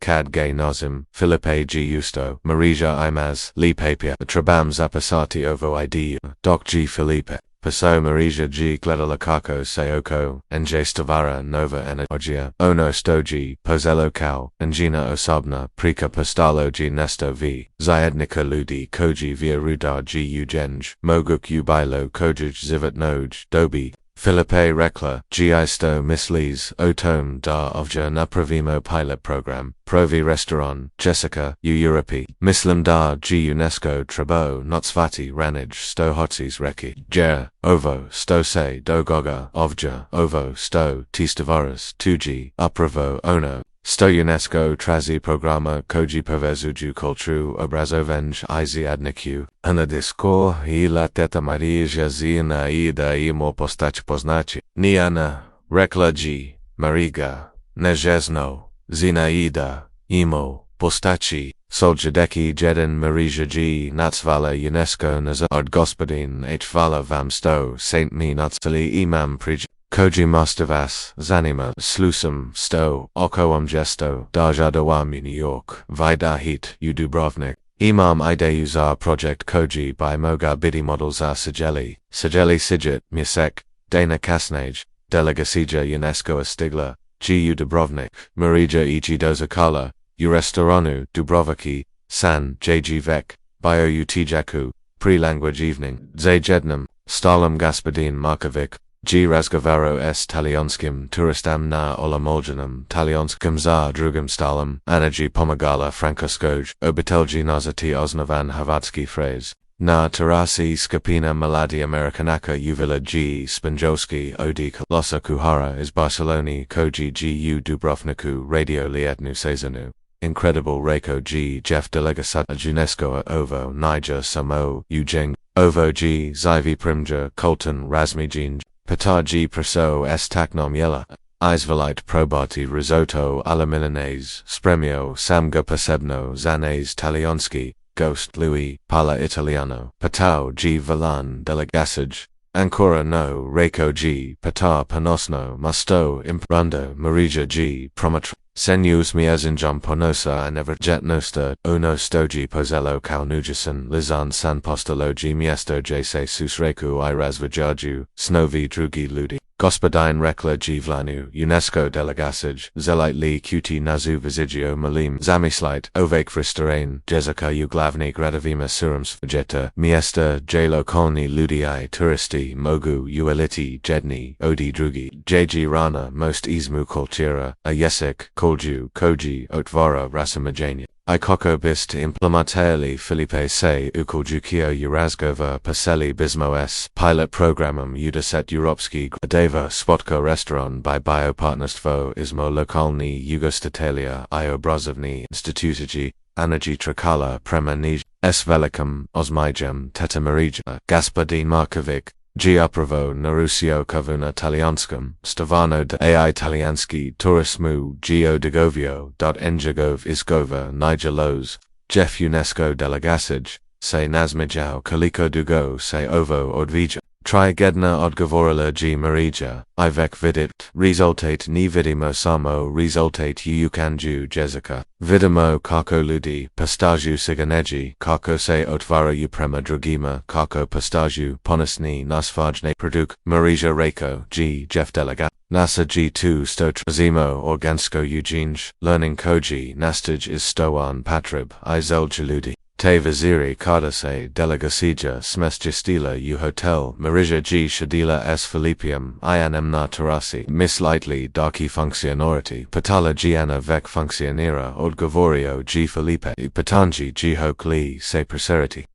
Cad gay nozim, Filipe G Justo, Marija Imaz, Li Papia, Trabam Zapasati ovo idu, Doc G Felipe. Paso Marija G Gledalakako Sayoko, Nj Stavara Nova Anagia, Ono Stoji, Pozelo Kao, Njina Osobna, Prika Postalo G Nesto V, Zayednika Ludi Koji Via Rudar G Ugenj, Moguk Ubilo Kojij Zivat Noj, Dobi, Filipe Rekla, Gisto Mislis, Otom da Ovja Napravimo Pilot Program, Provi Restaurant, Jessica, Europe, Mislim da G UNESCO Trabo Notsvati Ranij Sto Hotsis Reki, Jer, Ovo, Sto Se Dogoga, Ovja, Ovo, Sto, Tistavaras, 2G, Upravo, Ono. Sto UNESCO Trazi Programa Koji Povezuju Kultru Obrazovenj Izi Adniku, Anadisko I Lateta Marija Zina Ida Imo Postach Poznachi, Niana, Rekla G, Mariga, Nežezno, Zina Ida, Imo, Postachi, Soljadeki Jeden Marija G Natsvala UNESCO Nazard Gospodin Hvala Vam Sto Saint Me Natsali Imam Prij. Koji Mostavas, Zanima, Slusum, Sto, Okoam Gesto, Dajadawam New York, Vidahit, U Dubrovnik, Imam Ide Uzar Project Koji by Moga Bidi Models A Sigeli Sigit, Musek, Dana Kasnage, Delegacija UNESCO Astigla, Gu Dubrovnik, Marija Iji Dozakala, U Restauranu, Dubroviki, San, JG Vek, Bio U Tijaku, Pre-Language Evening, Zajednam, Stalum Gaspadin Markovic, G Razgovaro S Talionskim Turistam na Olamoljanum Talionskim za drugim stalem Anaji Pomagala Francoskoj Obitelji Nazati Osnovan Havatski phrase Na Tarasi Skapina Maladi Americanaka Uvila G Spanjowski Odi Losa Kuhara is Barceloni Koji Gu Dubrovniku Radio Lietnu Sezonu Incredible Reiko G Jeff Delegasat UNESCO Ovo Niger Samo Ujing Ovo G Zivi Primja Colton Razmijin Patar G Preso S Taknom Yela, Izvolite Probati Risotto alla Milanese, Spremio Samga Pasebno Zanese Talionski, Ghost Louis, Pala Italiano, Patao G Valan Delegasage, Ancora no, Reiko G, Patar Panosno, Musto Imprando, Marija G, Promatra, Senus Miazinjam Ponosa and Everjet Nosta, Uno Stoji Pozello Kalnujasan, Lizan San Postolo G Miesto Jse Susreku Iraz Vajaju, Snovi Drugi Ludi. Gospodine Rekla G Vlanu, UNESCO Delegasage, Zelite Li Qt Nazu Vizigio Malim, Zamislite, Ovake Fristerain, Jessica Uglavni Gradavima Surums Vegeta, Miesta, Jlo Kolni Ludii Turisti, Mogu, Ueliti, Jedni, Odi Drugi, JG Rana, Most Izmu Kultura, Ayesik, Kolju, Koji, Otvara Rasamajania. Ikoko bist implementali Filipe se ukoljukio Urazgova Paseli Bismo S. Pilot Programum Udaset Europski Deva Spotko Restaurant by Biopartnerstvo Izmo Lokalni Yugostatelia I Obrazovni Institutiji Anaji Trakala Prema Nij S. Velikum Osmijem Tetamarija Gaspadin Markovic G. Upravo Narusio Kavuna Talianskum, Stavano de AI Talianski Turismu Gio Degovio. Njagov Iskova Niger Lows, Jeff UNESCO Delegasage, se Nazmijao Koliko Dugo se Ovo Odvija. Trigedna odgovorila G Marija, Ivek vidit, resultate ni vidimo samo resultate ukanju Jessica. Vidimo kako ludi, postaju siganeji, kako se otvara uprema drugima, kako postaju ponisni nasvajne produk, Marija Reiko, G Jeff Delega. Nasa G2 Stotrazimo Organsko Eugenj, Learning Koji Nastaj is Stoan Patrib, Izol Jaludi. Te Viziri Kardase Delegasija Smestjistila U Hotel Marija G Shadila S Filipium Ianem na Tarasi Miss Lightly Darky Functionority Patala Gianna Vec Funccionera Odgovorio G Felipe Patanji G Hokli Se Preserity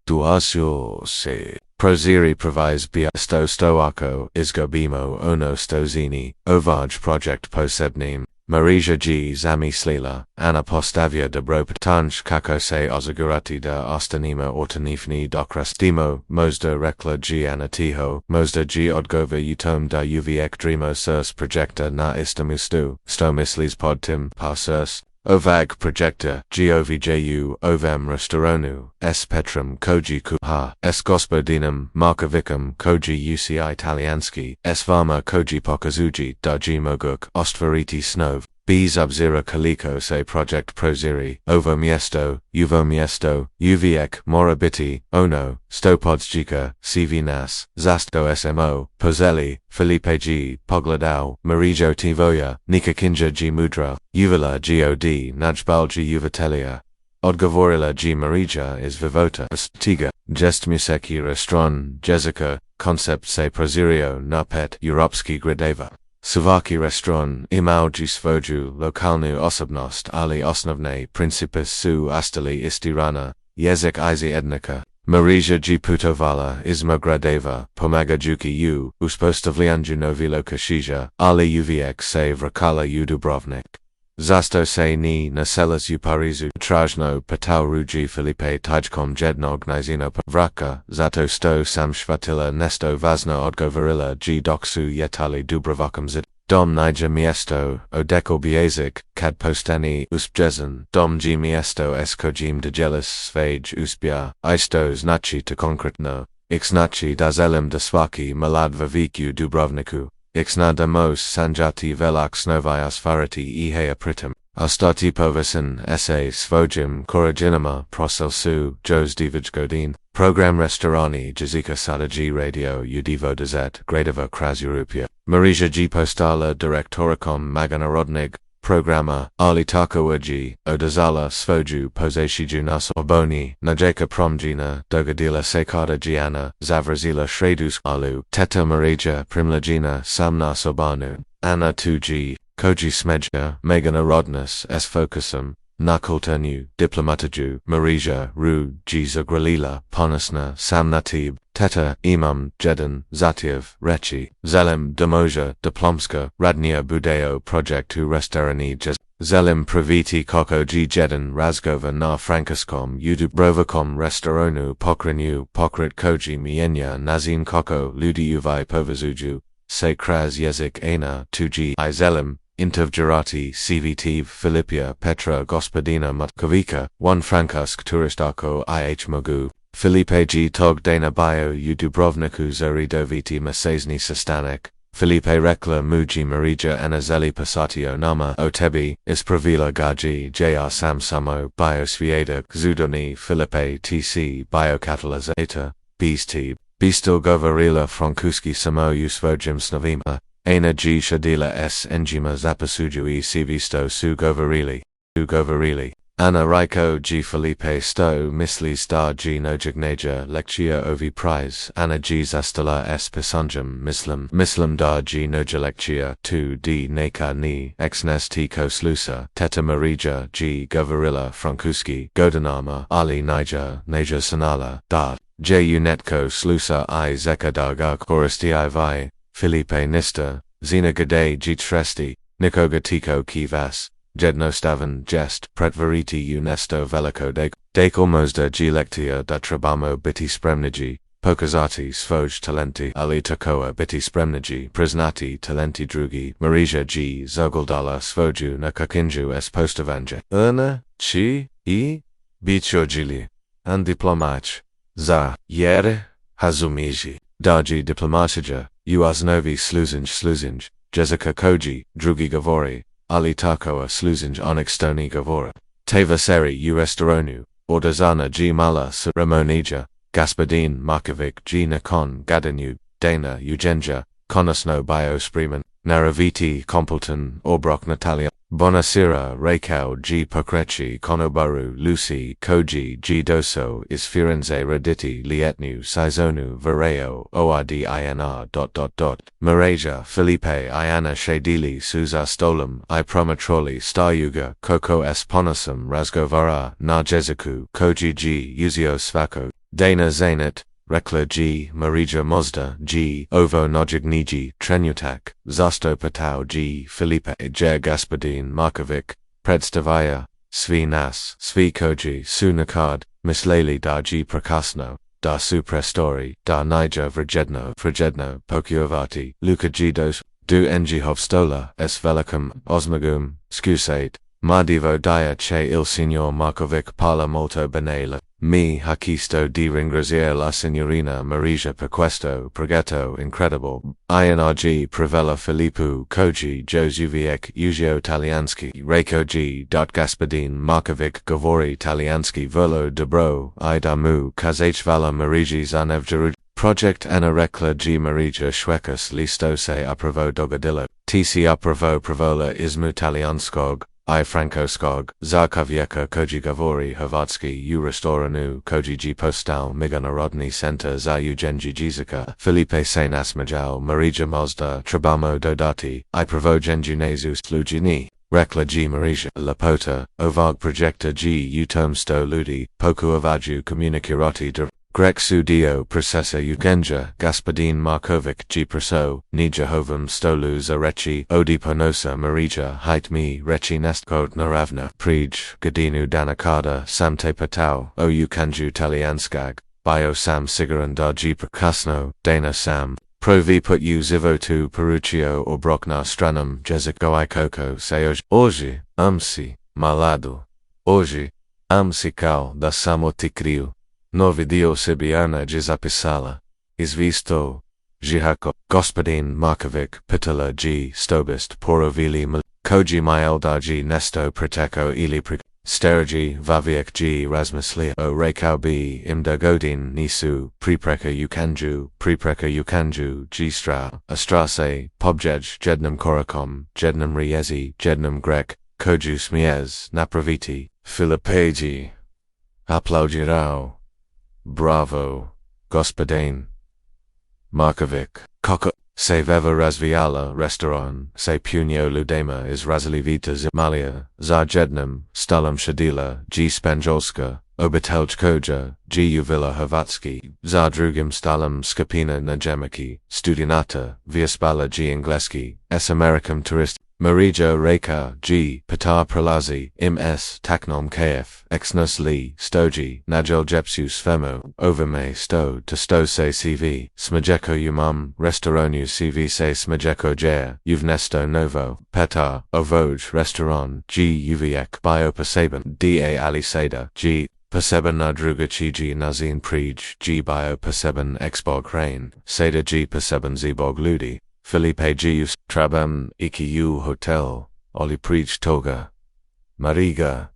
Duasio Se Proziri Provis Bia Stoako Izgobimo Ono Stozini Ovaj Project Posebnim Marija G Zami Slila, Anna Postavia de Bropatanj Kako se Ozagurati da Ostanima Ortanifni Dokrastimo, Mozda Rekla G Anatiho, Mozda G Odgova Utom da Uvek Drimo Surs Projecta na Istamustu, Sto Mislis Podtim, Parsurs, Ovag projector, govju, ovem restoranu, s petrum koji kuha, s gospodinam, markovicum koji uci italianski, s vama koji pokazuji, daji moguk, ostvariti snov. B Sub-Zero Koliko se project proziri, ovo miesto, uviek, morabiti, ono, stopodzjika, CV nas, zasto smo, pozeli, Felipe G, pogledao, marijo tivoja, nikakinja G mudra, uvila god, najbalji uvatelia. Odgovorila G marija is vivota, stiga, jest museki restron, Jessica, concept se prozirio na pet, europski gradeva. Suvaki restron, imauji svoju, lokalnu osobnost, ali osnovne principis su astali istirana, jezik izi ednika. Marija G putovala, izmogradeva, pomagajuki u, uspostavljanju novilo kashija, ali uviek se vrakala u Dubrovnik. Zasto se ni naselas u Parizu, tražno patau ruji Filipe tajkom jednog nizino vraka, zato sto sam shvatila nesto vazno odgovorila G doksu yetali Dubrovakam zid. Dom nije miesto, odeko biezik, kad postani uspjezen, dom G miesto eskojim dejelis svage uspja, isto znači to konkretno, x znači da zelim da svaki malad vaviku Dubrovniku. Ixna da mos sanjati velak snovias farati ihea pritam, ostati povisin ese svojim korajinama proselsu jos divij godin, program restorani jazika sada G radio udivo dezet gradeva kras Europia, Marija G postala direktoricom maganarodnig, programa, ali takowa G, odazala svoju pozeshiju nas oboni, najeka promjina, dogadila sekada giana, zavrazila shredus alu, teta Marija primlagina sam nas obanu, Anna 2G, koji smedja, meganarodnas s fokusum, nakultanu, diplomatiju, Marija, ru, G zagralila, ponasna, sam natib, teta, imam, jedan, zatiev, rechi, zelim, domoja, diplomska, radnia budeo projektu restorani jaz, zelim praviti koko G jedan razgova na francuskom Dubrovakom restoranu pokrit koji mienya nazin koko ludi uvai povazuju, se kras jezik ana 2G I zelim, Intervgerati CVTV Filipia Petra Gospodina Matkovica, 1 Francusk turistako IH Mogu, Filipe G Tog Dana Bio u Dubrovniku Zoridoviti Masesni Sastanek, Filipe Rekla Muji Marija Anazeli Pasatio Nama Otebi, Ispravila Gaji Jr Samo Biosvieda Zudoni Filipe TC Biocatalizata, Beastib, Bistil Govorila Francuski Samo Usvojim Snovima. Ana G Shadila S Enjima Zapasuju e Civisto su Govorili. Ana Raiko G Felipe Sto Misli Star G Nojignaja Lectia Ovi Prize Ana G Zastala S Pisanjum Mislim Dar G Nojalectia 2 D Neka Ni Exnes Tiko Slusa Teta Marija G Govorila Francuski Godanama Ali Naja Sanala Dar J Unetko Slusa I Zeka Darga Koristi Vi Filipe Nista, Zina Gade G Tresti, Nikoga Tiko Kivas, Jedno Stavan Jest, Pretvariti Unesto Veliko Dekal Mozda G Lectia da Trabamo Biti Spremniji, Pokazati Svoj Talenti Ali Takoa Biti Spremniji, Priznati Talenti Drugi, Marija G Zogaldala Svoju na Kakinju S Postavanje, Erna, Chi, Bichojili, and Diplomach, Za, Yere, Hazumiji, Daji Diplomatija. Uaznovi sluzinj, Jessica Koji, drugi govori, ali takoa sluzinj onextoni govora. Teva seri u restoranu, ordazana G mala s Ramonija, Gospodin Markovic G nakon gadanu, Dana Eugenja, konosno biospreman, naraviti kompultan, Obrok Natalia, Bonasira Rakau G Pokrechi Konobaru Lucy Koji G Doso is Firenze Raditi Lietnu Sizonu Vareo Ordinr. Mareja Felipe Iana Shadili Suza Stolam I Promatroli Staryuga Koko S Ponasum Razgovara Na Jeziku Koji G Uzio Svako Dana Zainat Rekla G, Marija Mozda G, Ovo Nojigniji, Trenutak, Zasto Patau G, Filipe J. Gospodin Markovic, Predstavaya, Svi Nas, Svi Koji, Su Nakad, Mislili da G Prakasno, da Su Prestori, da Nija Vrijedno, Pokiovati, Luka G Dos, Du Enji Hovstola, S Velicum, Osmagum, Skusate, Ma devo dia che il signor Markovic parla molto bene. Mi ha chiesto di ringraziare la signorina Marija per questo progetto incredible. INRG Prevela Filippo Koji Jozuviek Ugio Taliansky Reiko G. Gaspadin Markovic Govori Taliansky Verlo Dobro Idamu Kazachvala Mariji Zanevjaru Project Anna Rekla G. Marija Shwekas Listose Aprovo Dogadillo TC Aprovo Pravola Izmu Talianskog I Francoskog, Zarkovieka Koji Gavori Havatsky U Restoranu Koji G Postal Miganarodny Center za Ugenji Jizika Felipe Saint Asmajal Marija Mazda Trabamo Dodati I Provogenju Nezus Lugini Rekla G Marija Lapota Ovag Projector G Utomsto Ludi Poku Avaju Communiciroti Grek Sudio Processor Ugenja Gaspadin Markovic G Preso Ni Jehovam Stolu Zarechi Odiponosa Marija Hait Mi Rechi Nestkot Naravna Prij Gadinu Danakada Samte Patau O Ukanju Talianskag Bio Sam Sigaranda G Prakasno Dana Sam Provi put u zivotu Peruchio or Brokna Stranum Jeziko Ikoko Seoj Oji Amsi Malado Oji Amsi Kal da Samo Tikriu No video Sibiana Gizapisala Izvisto Jihako Gospodin Markovic Pitala G Stobist Porovili Koji Myeldaji Nesto Preteko Ili Sterigi Vaviek G Rasmuslia O Reikau B Imdagodin Nisu Prepreka Ukanju G Stra Astrase Pobjej Jednam Korakom Jednam Riezi Jednam Grek Koju Smies Napraviti Filipeji Aplaugirao Bravo Gospodin Markovic Koko Se veva razviala restaurant, se punio ludema is razlivita zimalia, za jednam, stalam shadila, G Spanjolska, obiteljkoja, G uvila Havatsky, za drugim stalam skapina najemaki, studianata, viaspala G Ingleski, S Americam turist, Marija Reka, G, Patar Pralazi, Ms. Taknom Kf, Exnos Li, Stoji, Najel Jepsus Femo, Ovime Sto, to Sto Se CV, Smajeko Umam, Restauronu CV Se Smajeko Jer, Uvnesto Novo, Petar, Ovoj, Restaurant, G Uviek, Bio Pasaban, Da Ali Seda, G, Pasaban na druga Chiji Nazin Prij, G Bio Pasaban Exbog Rain, Seda G Pasaban Zbog Ludi. Felipe Gius, Trabam, Ikiu Hotel, Oli Prij Toga, Mariga,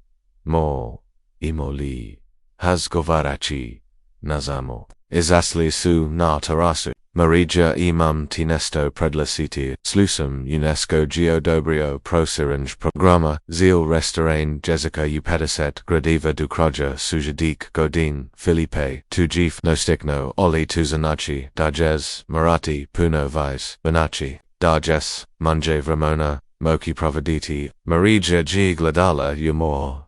Mol, Imoli, Hazgovarachi, Nazamo, Izasli Su na Tarasu, Marija Imam Tinesto Predlasiti, Slusum UNESCO Geodobrio Prosirange Programa, Zil Restaurant Jessica Upediset Gradiva Dukraja Sujadik Godin, Felipe, Tujif Nostikno, Oli Tuzanachi, Dajes, Marati, Puno Vice, Banachi, Dajes, Manje Ramona, Moki Providiti, Marija G Gladala Umor,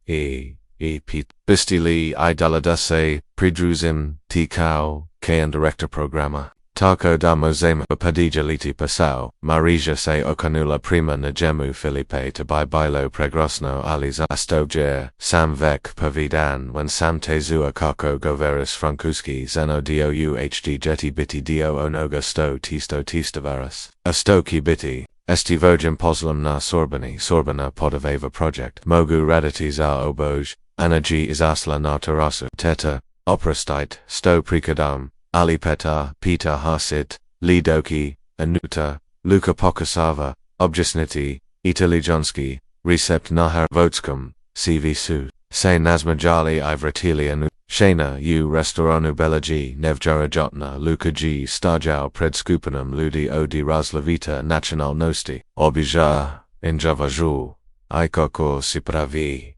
Pete, Bistili Idaladase, Pridruzim, Tikau, Kayan Director Programa. Taco da Mozema Padija Liti Pasao, Marija se Okanula Prima Najemu Felipe to by Bilo Pregrosno Aliza Astogjer, Sam Vek Pavidan when Sam Tezua Kako Goveris Francuski Zeno Douhd Jetty Biti Dio Onoga Sto Tistavaras, Astoki Biti. Estivogem Poslam na Sorbana Podaveva Project, Mogu Raditi za Oboj, Anaji Isasla na Tarasu, Teta, Oprastite, Sto Prikadam, Ali Petar, Peter Hasit, Lidoki, Anuta, Luka Pokasava, Objasniti, Italijonski, Recept Nahar Votskum, CV Su, Se Nazmajali Ivratilianu, Shana U Restoranu Belaji, Nevjara Jotna, Luka G, Starjao Predskupanum Ludi Odi Razlavita Nacional Nosti, Obija, Injavaju, Aikoko Sipravi,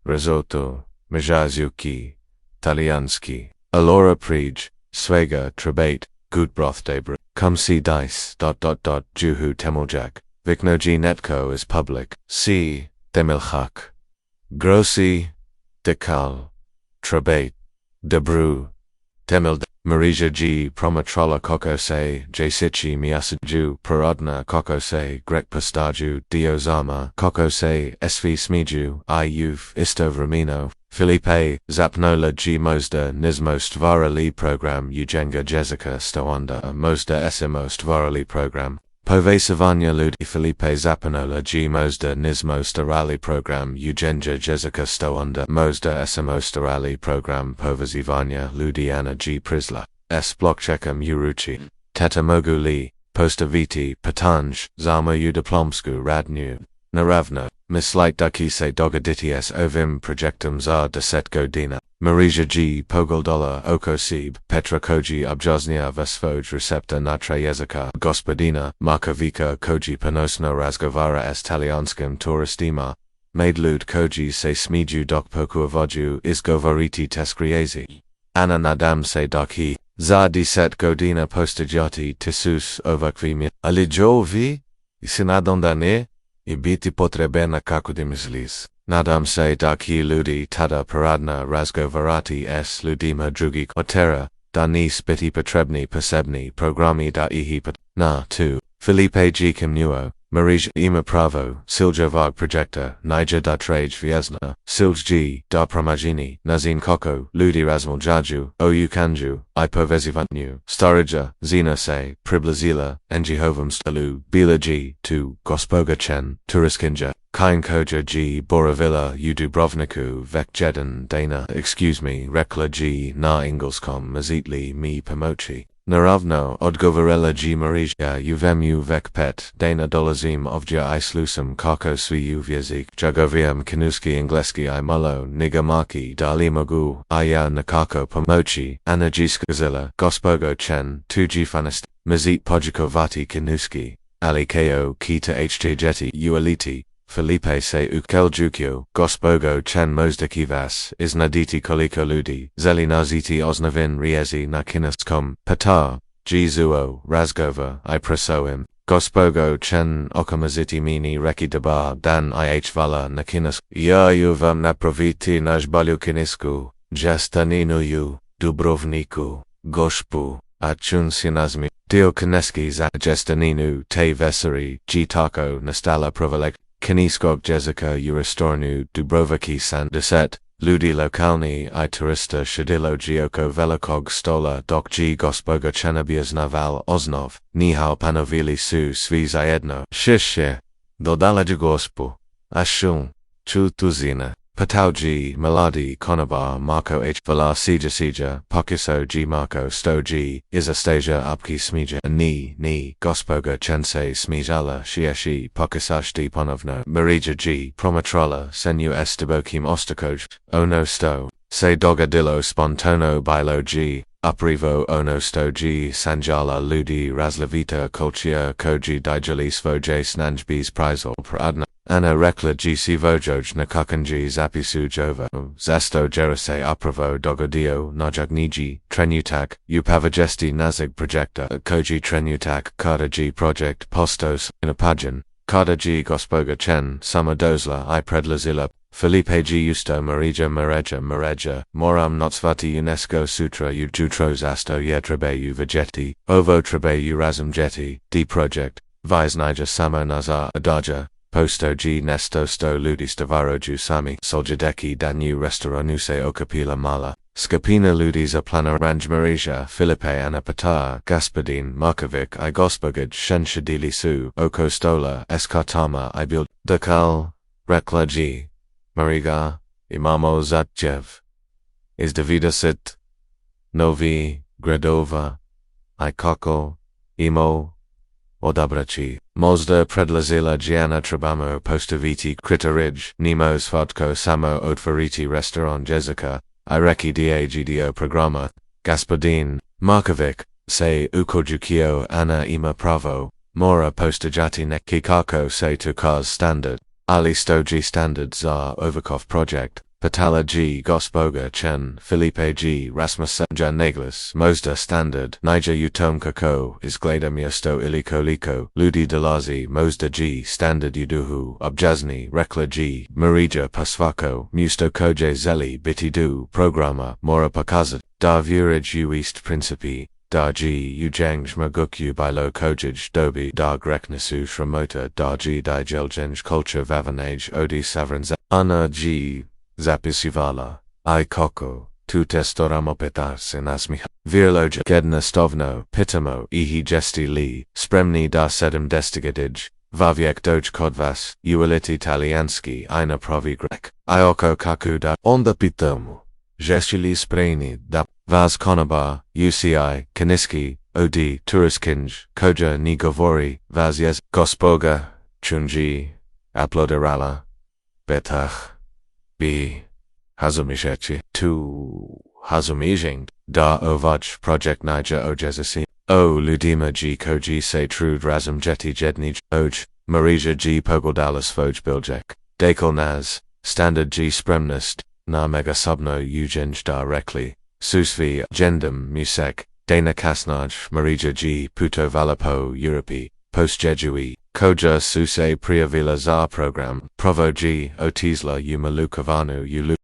Risotto, Mijazuki, Talianski, Alora Prij, Svega Trebate, Gutbroth Debra, Come See Dice, Juhu Temuljak, Viknoji Netco is public, C, Demilhak, Grossi, Dekal, Trebate, Debru, Demil, Marija G, Promatrola Kokose, Jasichi Miasaju, Parodna Kokose, Grek Pastaju, Diozama, Kokose, SV Smiju, Iyuf, Isto Ramino, Felipe, Zapnola G Mosda Nizmost Varali Program Ujenga Jessica Stoanda Mosda Esimost Varali Program, Povećavanje ljudi Filipe Zapanola G Mozda Nismo starali program Ujenja Jezika sto onda Mozda Smo starali program Povezivanja ljudi Ana G Prisla S Blockchekam Uruchi Teta Moguli Postaviti Patanj Zama u Diplomsku Radnju Naravno Mislite Dakise Dogadities Ovim Projectum za 10 Godina Marija G Pogoldola Okosib Petra Koji Objaznia Vesfoj Recepta Natra Jezika Gospodina Markovika Koji Panosno Razgovara S Talianskim Turistima Maidlud Koji se smiju dok pokuavoju izgovoriti teskriezi Ana nadam se daki za 10 Godina postajati tisus ovakvimi alijovi Sinadondane I biti potrebena kako da mislis. Nadam se da ki ljudi tada paradna razgovarati s ljudima drugih otera, da nis biti potrebni posebni programi da ih na tu. Filipe G. Kimnuo, Marija ima pravo, silja vog projekta, nije da trage vjezna, silj G. da promagini, nazin koko, ljudi razmulđaju, o kanju, I povezivanju, starija, zina se, priblizila, njihovom stalu, bila G. tu, gospoda chen, turiskinja, kain koja G. boravila u Dubrovniku, vek jedan dana, excuse me, rekla G. na engleskom mazitli mi pomochi. Naravno, odgovorila G. Marija uvemu vek pet, dana dolazim ovdje I slusam kako svi u vjezik, jagoviam kinuski engleski I malo, nigamaki, dali mogu, ja nakako pomochi, anajiskazila, gospodo chen, tuji fanist, mazit pojikovati kinuski, alikeo kita hjeti ualiti, Filipe se ukeljukio, gospodo chen mozdakivas, iznaditi koliko ljudi, zeli naziti osnovin riezi na kinuskom, pata, Jizuo, razgova, I presoim, gospodo chen okamaziti mini reki daba dan vala na kinus, uvam napraviti najbolju kinisku, jestaninu Dubrovniku, goshpu, achun sinazmi, dio kineski za jestaninu te veseri, tako nastala provalek, Kiniskog jezika u restoranu Dubroviki san 10, ljudi lokalni I turista shadilo gioko velikog stola dok G gospoda chenabijaz naval osnov, nihao panovili su svi zajedno. Shishe, dodala gospu, ashun, chu tuzina, patau G maladi konobar Marco H vala sija pokiso G Marco sto G, izastasia apki smija ni, gospoda chense smijala shieshi pokisashti ponovno, Marija G promatrola senu estibokim ostakoj, ono sto, se dogadilo spontono bilo G, uprivo ono sto G sanjala ludi razlavita kulcia koji dijali svoje snanjbis prizol pradna. Ana rekla G sivojoj na kakanji zapisu jova, zasto jerase upravo dogodio najagniji, trenutak, upavajesti nazig projekta, koji trenutak kada G project postos, inapajan, kada G gospoda chen, sama dozla I predlazila, Filipe G justo Mareja, moram notsvati UNESCO sutra u jutro zasto yetrebe u vegeti, ovo trebe u razum jeti, D project, visnija samo nazar adaja, Posto G nesto sto ludi stavaroju sami soljadeki danu restoranu se okapila mala, skapina ludi za plana ranj Marija Filipe anapata gospodin Markovic I gospodaj shenshadili su oko stola eskatama I build dakal, rekla G. Mariga, imamo zatjev. Is Davidasit, novi, gradova, I kako, imo, odabrachi. Mozda predlazila Gianna Trabamo postaviti kritaridge, Nemo svatko samo otvoriti restaurant jezika, I reki gdo programa, gospodin, Markovic, se ukojukio ana ima pravo, mora postajati neki kako se tukaz standard, ali stoji standard za overkov project, patala G gospoda chen, Filipe G Rasmussen neglis, mozda standard, nije utom kako, izgleda miesto liko, ludi dolazi, mozda G standard uduhu, objazni, rekla G, Marija pasvako, musto koje zeli bitidu, programa, mora pokazat, da vurij u east principi, da G ujanj magukyu bilo kojij dobi da greknisu shramota da G dijeljenj culture vavanage odi savranza, ana G zapisuvala, I kako, tu testoramo pytarse nasmicha. Virloja gedna stovno, pitamo, ihi gesti li, spremni da sedem destigadij, wawiek doj kodwas, uwility talianski, ina provi grek. Ioko kaku da onda pitomu. Gestili spreni da vas konobar, uci, kaniski, od, turiskinj, koja ni govori, vas yes, gospoga, chunji, uploaderala, betach, b. Hazumishechi, tu, hazumijing, da ovaj project Niger ojezasi, o ludima g koji se trude razum jeti jednij, oj, marija g pogodalas foj biljek, dakal naz, standard g spremnist, na mega subno ujenj directly, susvi, gendum, musek, dana kasnaj, marija g puto valapo Europe, postjedui, koja suse priavila za program, provo g, otisla umalukavanu ulu,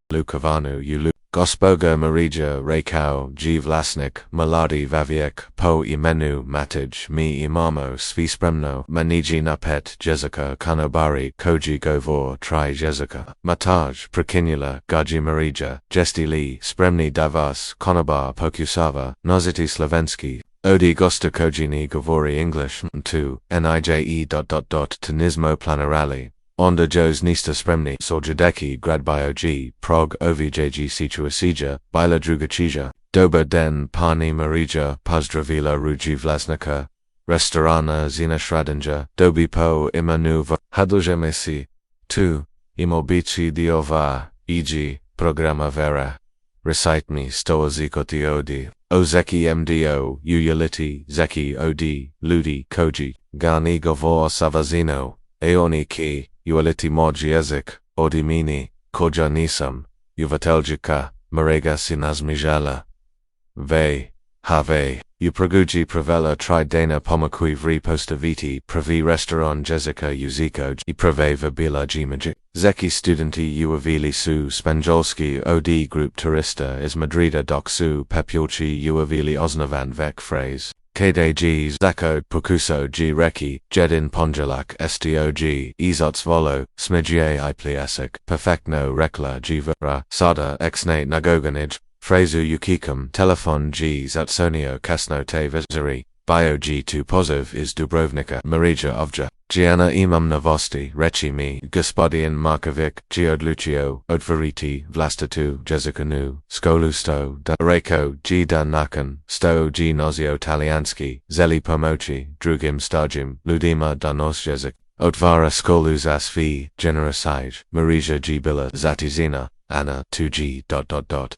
gospoga marija rekau, g vlasnik, maladi vaviek, po imenu matij, mi imamo svispremno, maniji napet, jezika, kanobari, koji govor, tri jezika, mataj, prekinula, gaji marija, gesti li, spremni davas, konobar, pokusava, noziti slovenski, odi gosta kojini govori English, tu, nije Tenismo planarali. Onda jos nista spremni, soljadeki gradbio g, prog ovjg situasija, bila drugacija, doba den pani marija, pozdravila ruji vlasnika, restorana zina shradinja, dobi po imanu hadlujemesi, tu, imobici diova, e.g., programa vera. Recite me stoazikoti odi, o zeki mdo, uyaliti, zeki od, ludi, koji, gani govor savazino, eoni ki, ualiti mod jezik, odimini, koja nisam, uvateljika, marega sinazmijala. Ve, have, upraguji pravela tri dana pomakui vri postaviti pravi restaurant jezika uziko I prave vabila jimaji. Zeki studenti uavili su spanjolski od group turista is Madrida dok su pepulci uavili osnovan vek phrase. KDG Zako Pokuso G Reki, Jedin Ponjalak STOG, Izots Volo, Smidje Ipliesik, Perfectno Rekla Jivara, Sada Exnate Nagoganij, Phrasu Yukikam, Telefon G Zatsonio Kasno Te Vizari, Bio G2 Pozov is Dubrovnika, Marija Ovja, Gianna Imam Novosti, Rechi Mi, Gospodin Markovic, Giodlucio, Odvariti, Vlastatu, Jezikanu, Skolusto, Da Reko, G Dan Nakan, Sto G Nozio Talianski, Zeli Pomochi, Drugim Stajim, Ludima Danos Jezik, Otvara Skoluzas V, Generosij, Marija G Bila Zatizina, Anna 2G.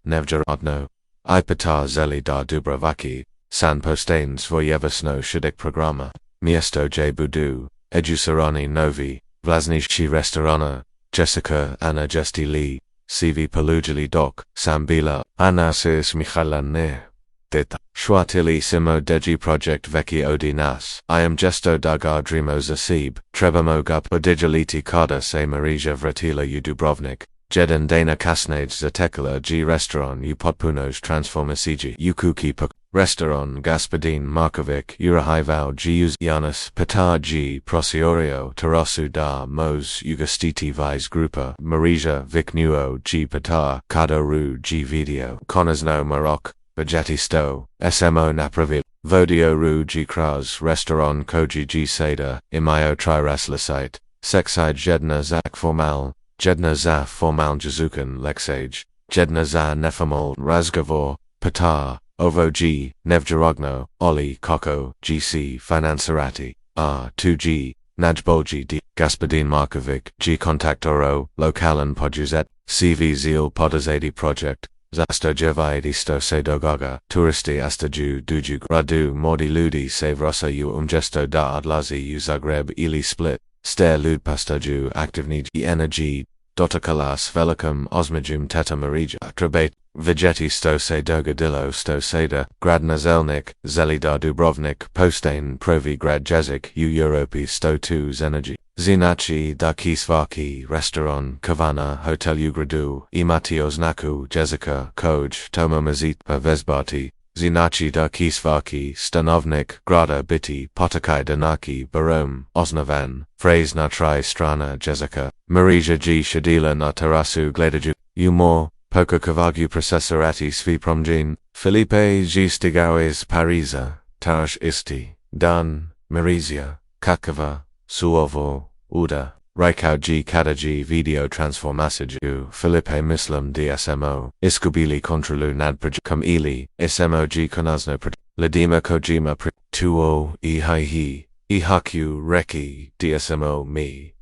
Nevja Odno, Ipatar Zeli da Dubrovaki, San Postains Voyevasno Shidik Programa, Miesto J Budu, Edusarani Novi, Vlaznichi Restorana, Jessica Anna Gesti Li, CV Palujali Dok, Sambila, Anasis Michalane. Dita. Shwatili Simo Deji Project Veki Odi Nas. I am Gesto Dagar Drimo Zasib, Trebamo Gup Odijaliti Kada Se Marija Vratila U Dubrovnik. Jedan Dana Kasnage Zatekala G Restaurant U Potpunos Transformasiji Ukuki Puk Restaurant Gaspadin Markovic Urahivau G Uz Janus Patar G Prosiorio Tarasu da Mos Ugastiti Vise Grupa Marija Vicnuo G Patar Kadoru G Video Konasno Marok Bajati Sto SMO Napravil Vodio Ru G Kraz Restaurant Koji G Seda Imayo Triraslasite Sexide Jedna Zak Formal Jedna za formal jazukan lexage, jedna za neformal razgovor, patar, ovo g, nevjarogno, oli koko, gc finansarati, r2g, najbolji d, Gaspadin Markovic, g kontaktoro, lokalan podjuzet, cv zil podazadi project, zasto jevaidi sto se dogaga, turisti astaju dujug radu mordi ludi se vrosa u gesto da odlazi u Zagreb ili Split. Ster lud pastaju aktivni energy, dotakalas velicum osmijum teta marija, trebate, vigeti sto se dogadillo sto seda, gradna zelnik, zelida Dubrovnik, postain provi grad jezik u Europi sto tus energy. Zinachi da kisvaki, restaurant, kavana, hotel ugradu, imatios naku, jezika, koj, tomo mazitpa vezbati. Zinachi da kisvaki, stanovnik, grada biti, potakai danaki, barom, osnovan, phrase na tri strana jezika, marija g shadila na tarasu gledaju, umor, Poco cavagu processorati svi promgin, Felipe Gistigaues Parisa, Tarash Isti, Dan, Marizia, Kakava, Suovo, Uda, Raikau G Kadaji video transformasiju, Felipe Muslim DSMO, Iskubili Contralu Nadproj Cum Ili, SMOG Konazno Ladima Kojima Tuo, Ihaihi, Ihaku Reki, DSMO Me.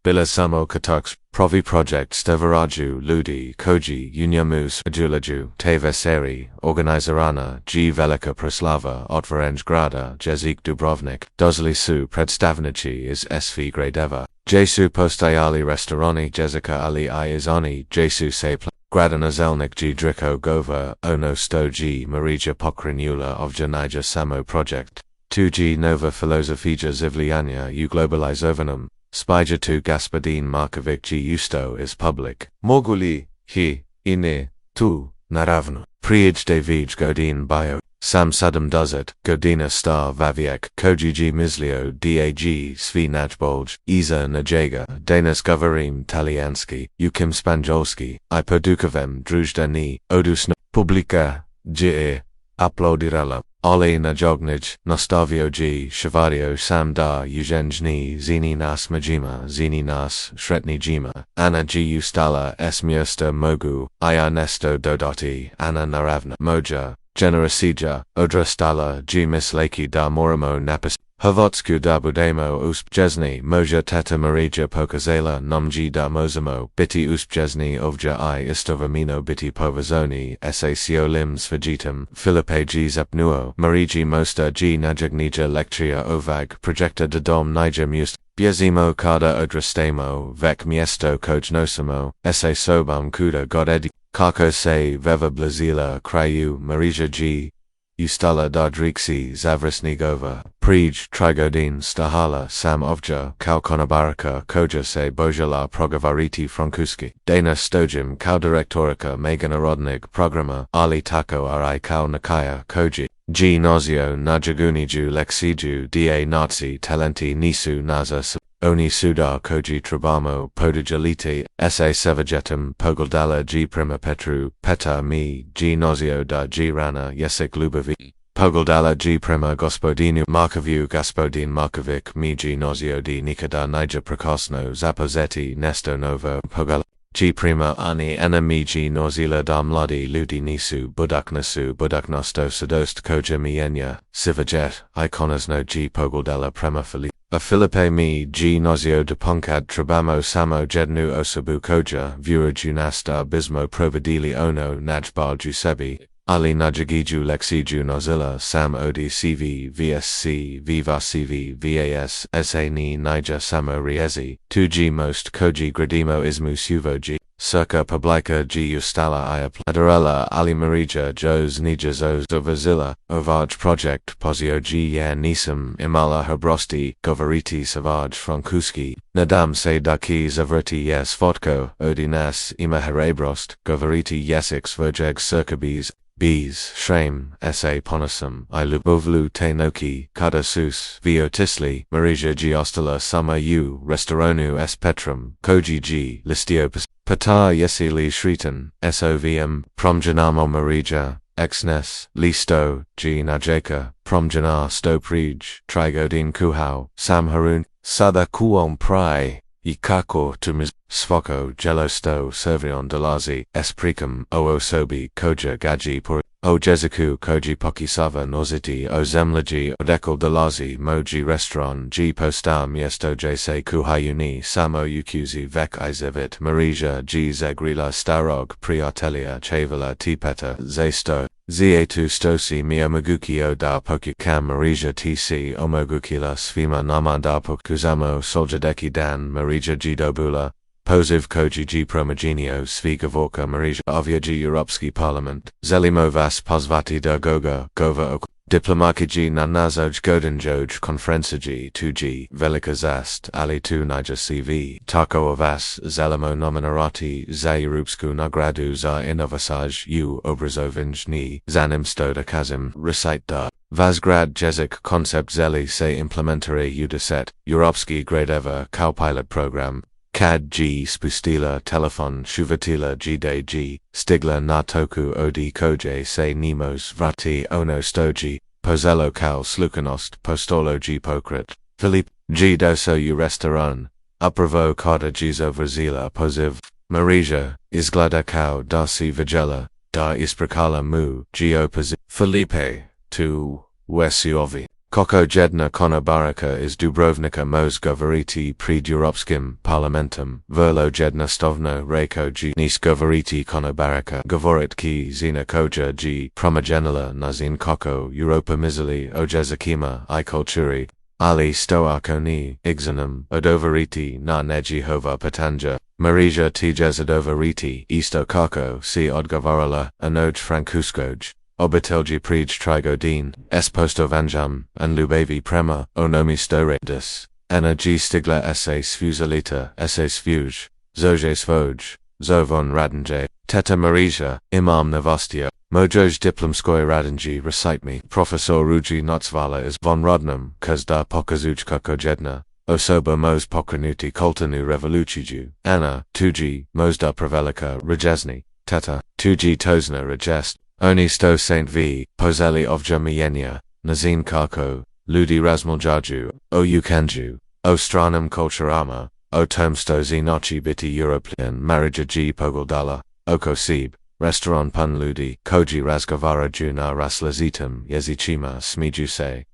Bila Samo Kataks, Provi Project Stevaraju, Ludi, Koji, Unyamus, Ajulaju, Teveseri, Organizerana, G Velika Proslava, Otvarenj Grada, Jezik Dubrovnik, Dozli Su Predstavnici is SV Gradeva, Jesu Postajali Restorani, Jezika Ali I Izani, Jesu Se Gradana Zelnik G Driko Gova, Ono Sto G Marija Pokrinula of Janija Samo Project, 2G Nova Filozofija Zivliania U Globalizovanum, Spija tu Gaspadin Markovic G Justo is public. Moguli, hi, ine, tu, naravno. Priij David Godin bio. Sam Sudam Duzet, Godina Star Vaviek, Koji G Mislio Dag Svi Najbolj, Iza Najega, Danas Govarim Talianski, Ukim Spanjolski, I Podukavem Drujdani, Odusna, Publika, G. Uploadirala. Ali Najognij, Nastavio G, Shavadio Sam da Eugenjni, Zini nas Majima, Zini nas, Shretni Jima, Anna G Ustala, S Miersta Mogu, Aya Nesto Dodoti, Anna Naravna, Moja, Generosija, Odrastala, G Mislaki da Moramo Napis, Havotsku da Budemo Uspjesni, Moja Teta Marija Pokazela, Nomji da Mozamo, Biti Uspjesni Ovja I Istovamino Biti Povazoni, Sasio Lims Fajitum, Filipe G Zapnuo, Mariji Mosta G Najagnija Lectria Ovag, Projecta de Dom Niger Must, Biezimo Kada Odrastemo, Vec Miesto Kojnosamo, Ese Sobam Kuda Godedi, Kako se Veva Blazila Krayu, Marija G. Ustala Dardriksi Zavrisnigova, Prij Trigodin Stahala Sam Ovja, Kau konobarica Koja se Bojala Progavariti Francuski, Dana Stojim Kau Direktorica Meganarodnig Programa, Ali Tako Ri Kau Nakaya Koji, G Nozio Najaguniju Lexiju Da Nazi Talenti Nisu Naza Oni Sudar Koji Trabamo Podajalite, Sa Sevajetum Pogaldala G Prima Petru, Peta Mi, G Nozio da G Rana Yesik Lubavi, Pogaldala G Prima Gospodinu Markovu Gospodin Markovic Mi G Nozio di Nikada Niger Precosno Zapozeti Nesto Novo Pogala. G prima ani enemy G nozila da mladi ludi nisu budaknasu budaknosto sadost koja mienya, sivajet, iconasno G pogaldala prema a Filipe mi G nozio de punkad trabamo samo jednu osobu koja vura junasta bismo providili ono najbar jusebi. Ali najagiju lexiju nozilla sam odi CV VSC viva CV VAS SA ni Niger samo riezi, 2G most koji gradimo ismu suvo G, circa publica G ustala ia pladarella Ali Marija Jos Nijazos Ovazilla, Ovaj Project Pozio G ya nisam imala herbrosti, Govariti Savage Francuski, Nadam se daki zavrti yes fotko, Odinas ima herebrost, Govariti yesix verjeg circabes, Bees, Shrame, S.A. Ponasum, I Lubovlu Tenoki, Kada Sus, Viotisli, Marija G. Ostala Sama U, Restoronu S. Petrum, Koji G. Listiopus, Pata Yesili Shritan, SOVM, Promjanamo Marija, Exnes, Listo, G. Najeka, Promjana Sto Prij, Trigodin Kuhau, Sam Harun, Sada Kuom Prai. Kako tumis svoko jelosto servion dolazi espricum o osobi koja gaji por o jeziku koji pokisava noziti o zemlji odekol dolazi moji restaurant G postam yesto jse kuhayuni samo ukuzi vek izevit Marija G zegrila starog priatelia chavala tipeta zesto Zietu stosi miomagukio da pokukam Marija tc omogukila svima namanda pokuzamo soljadeki dan Marija G dobula, poziv koji G promaginio svigavorka Marija ovya G Europski Parliament, zelimo vas pozvati da gova Diplomaki G na nazoj godenjoj konferenciji 2G velika zast ali tu Niger CV tako o vas zelimo nominarati za Europsku nagradu za inovasaj u obrazovanj zanim stoda kazim recite da Vazgrad jezik koncept zeli se implementary u10 Europski gradeva kao pilot program Kad G spustila telefon shuvatila Gde G, stigla na toku od koje se nemos vrati ono stoji, pozelo kal slukanost postolo G pokrit, Filip, G doso u restaurant, upravo kada Gizo vrzila poziv, Marija, izgleda kao da si vidjela, da isprakala mu, G opoziv, Filipe, tu, wesiovi. Koliko jedna konobarica iz Dubrovnika mos govoriti pred Europskim parlamentom, vrlo jedna stovno reko G nis govoriti konobarica, govorit ki zina koja G promagenila na zin koliko Europa mislili o jezikima I kulturi, ali stoako ni exanem odoveriti na njihovoj patanja, Marija tijes odoveriti isto kako si odgovorila anoj francuskoj. Obitelji prij trigodin, espostovanjam, and lubavi prema, onomi storedis, energy stigla esse sfuzalita, esse sfuge, zoje svoj, zovon radanje, teta Marija, imam novostio, mojoj diplomskoj radanji recite me, profesor Ruji Notsvala is von rodnum, kaz da pokazuj kako jedna, osoba mos pokrenuti kultanu revoluciju, Anna, tuji, mos da pravelika rejezni, teta, tuji tozna rejest, Oni sto Saint V, pozeli ovja mienia, nazin kako, ludi razmuljaju, o ukanju, o stranim kulturama, o tomsto zinochi biti European marija G pogledala, oko sib, restaurant pun ludi, koji razgovaraju na raslazitum jezichima smijuse,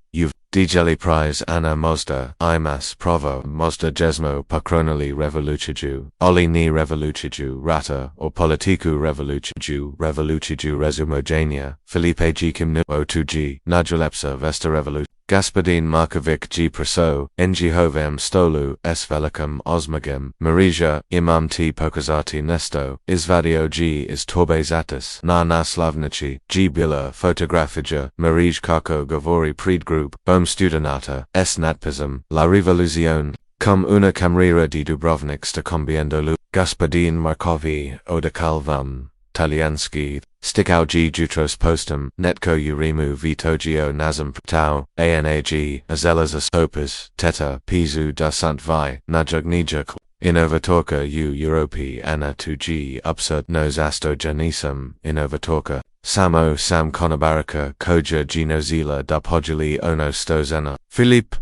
Dijeli prize Anna Mozda, imas provo Mozda jesmo pakronali revoluciju, oli ni revoluciju rata, or politiku revoluciju resumogenia, Filipe G kimnu o2G, najulepsa vesta revoluciju. Gospodin Markovic G Preso, njihovem stolu, s velikim osmagem, Marija, imam T pokazati nesto, izvadio G is torbezatis, na naslavnici, G bila fotografija, Marij kako govori pred grup, bom studenata, s natpism, la revolucion, cum una camrera di Dubrovnik sta combiendo lu, Gospodin Markovi, odekalvam, Talianski, stikau G jutros postum, netko urimu vitogio nazem tau, anag, azelazas opus, teta, pizu da sant vi, najugnijak, inovatorka u Europi ana 2G upsert nos astogenisum, inovatorka, samo sam konobarica koja ginozila da podjeli ono stozena. Filip,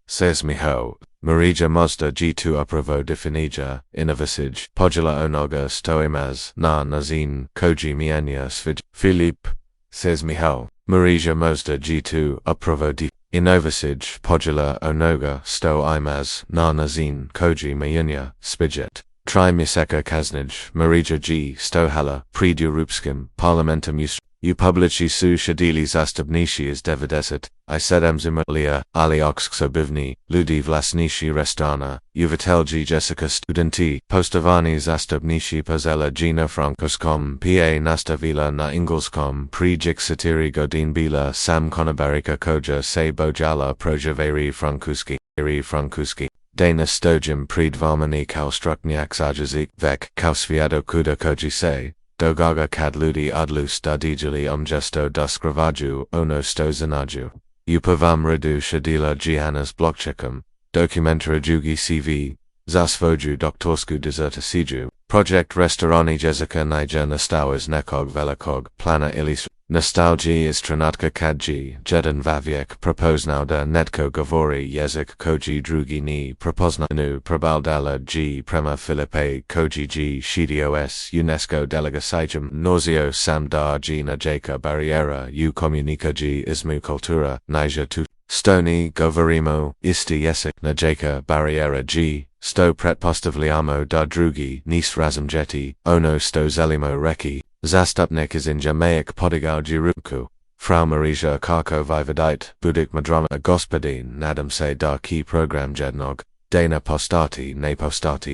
says miho. Marija Mozda G2 upravo definija, inovasij, podjela onoga stoimaz, na nazin, koji mienia svij. Filip, says miho. Marija Mozda G2 upravo inovasij, podjela onoga stoimaz, na nazin, koji mienia spijet. Tri miseka kaznij, Marija G stohala, pred Europskim parlamentum u publici su shadili zastupnishi is devidesit, I sedem zimulia, ali oxksobivni, ludi vlasnishi restana, uvitelji jessica studenti, postavani zastupnishi pozela gina francuskom pa nastavila na ingolskom prijik satiri godin bila sam konobarica koja se bojala projaveri francuski. Dana stojim pred vamani kao struknjak zajazik vek kao sviado kuda koji se. Dogaga kad ludi odlus da dijeli umjesto da skravaju ono stozanaju. Upavam redu shadila gianas blokchekum, dokumentara jugi CV, zasvoju doktorsku dezertasiju, projekt restorani jezika nija nastałas nekog velikog plana ilis. Nostalgia is trenutka kadji, jeden vaviek propoznauda netko govori jezik koji drugi ni propoznanu probaldala G prema Filipe koji G shidios UNESCO delegacijum nauseo sam da G na jaka barriera u komunika G izmu kultura nija tu. Stoni govorimo isti jezik na jaka barriera G, sto pretpostavljamo da drugi nis razumjeti, ono sto zelimo reki. Zastupnik is in Jamaic podigao Jirupku, Frau Marija kako vividite, budik madrama gospodin nadam se da ki program jednog, dana postati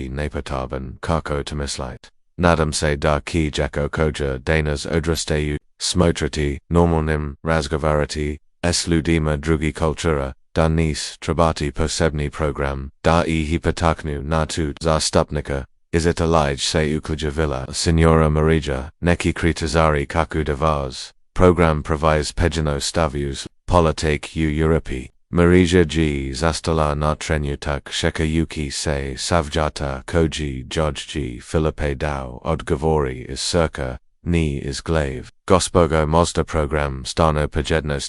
ne potaban kako temislite. Nadam se da ki jako koja danas odrasteju, smotrati, normalnim, razgovarati, s ludima drugi kultura, da nis trebati posebni program, da I hipotaknu na tu zastupnika. Is it alij se uključite, Signora Marija, neki kritizari kako de vas, program provides pejano stavius, politik u Europi, Marija G. Zastala na trenutak Shekayuki se Savjata Koji Jodji Filipe Dao Odgovori is circa, nije izgovorila. Gospodo Mozda program stano pojedno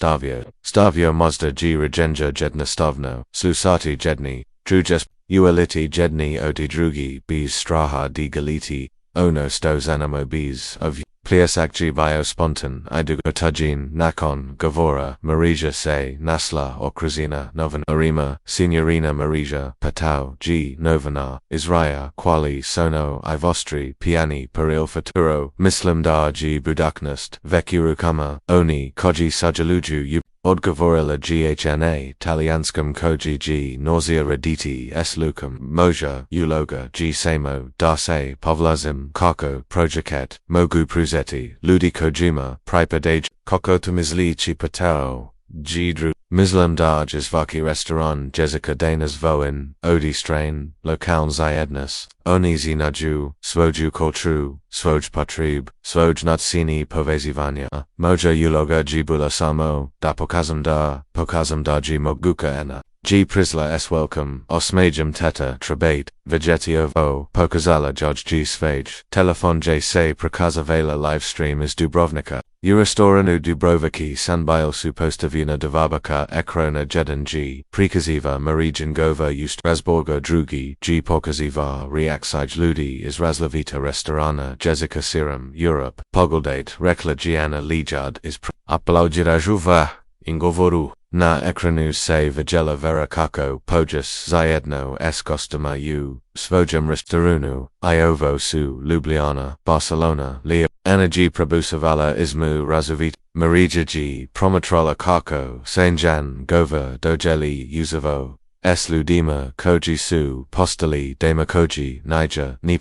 stavio Mozda G. Regenja jednostavno, slusati jedni, druges, ueliti jedni odi drugi bez straha di galiti, ono sto zanimo bez of pliasakji bio spontan idugotujin nakon govora Marija se nasla okruzina novan arima signorina Marija patau g novana Israja quali sono I vostri piani per il futuro mislim da g budaknost vekirukama oni koji sujaluju odgovorila ghna talianskom koji g nausea rediti s lukum moja uloga g samo da se povlazim kako projaket mogu pruzeti ludi kojima pripadage kokoto misli patao g Muslim da jizvaki restaurant Jessica Danas voin, odi strain, lokal zayednas, onizi naju, swoju kultru, swoj potrib, swoj natsini povezivania, moja uloga jibula samo, da pokazam da ji moguka ena. G prisla s welcome, osmajam teta trebate, vegetio vo, pokazala judge G svage, telefon J se prikazovela livestream is Dubrovnika, Eurostoranu Dubroviki sanbile supostavina devabaka ekrona jedan G, prikazuje Marijan gova ust razborga drugi, G pokaziva reaksij ludi is razlavita restorana Jessica Serum, Europe, pogoldate rekla Gianna Lijad is uploadirajuva, ingovoru. Na ekranu se vigela vera kako pojas zajedno s kostoma u svojim restauranu Iovo su Ljubljana, Barcelona, Leo. Energy prebusavala izmu razuvita. Marija G. promotrola kako Sanjan gova dojeli uzavo. S ludima koji su postali dema koji nija ni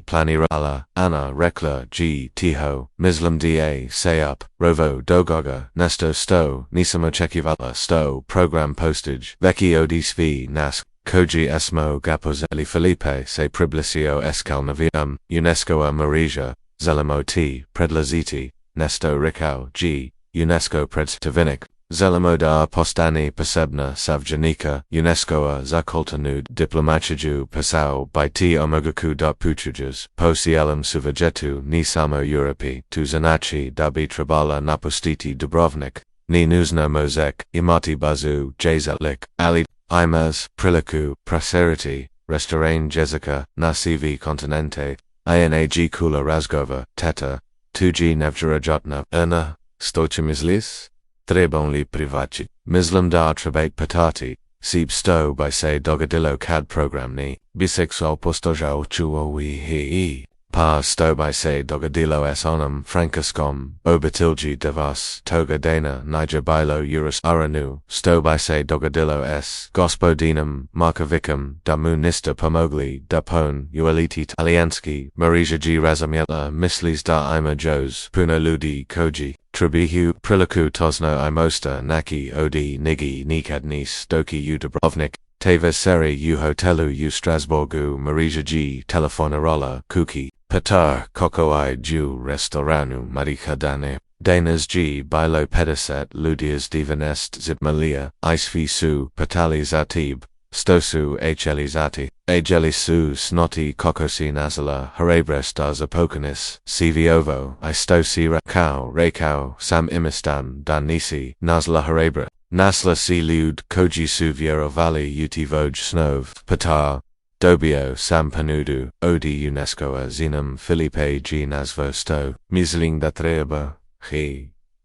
plani rala ana rekla g tiho mislim da se up rovo dogoga nesto sto nisam očekivala sto program postage veki od svi nas koji esmo gapozeli Felipe se priblicio escalnavium UNESCO a Marija zelimo t predlaziti nesto ricao g UNESCO predstavinik Zelimo da postani posebna savjanika UNESCO za kulturnu diplomaciju pasau by t omegaku puchujas po cielum suvajetu ni samo Europi tu zanachi da bi trebala napustiti Dubrovnik ni nuzna mozek imati bazu jazatlik ali imaz priliku praseriti restaurant Jessica na CV continente inag kula razgova teta tuji nevjerajotna erna stochimizlis Trebon li privaci. Mislim da trebate patati, sib sto by se dogadilo kad programni, bisexual postoja uchuowi hii. Pa sto by se dogadilo s onum francuskom, obatilji devas, toga dana, niger bilo eurus aranu, sto by se dogadilo s gospodinum, markovicum, da munista pomogli, da pon, ueliti italianski, Marija G. razamiela, mislis da ima jos, puna ludi koji. Tribihu priliku tosno imosta naki odi nigi nikadnis doki u Dubrovnik, teve seri u hotelu u Strasburgu Marija G. telefonarola kuki, petar koko I ju restauranu marikadane, danas G. bilo pediset ludias divanest zitmalia, isfi su patali zatib, stosu elizati, su snoti kokosi nazala harebresta zapokanis, cvovo, I stosi rakau, sam imistan, dan nisi, nazla harebra, nasla si lud koji su vierovali uti voj snov, patar, dobio sam panudu, odi UNESCO zinum Filipe G. nazvo sto, misling da treba,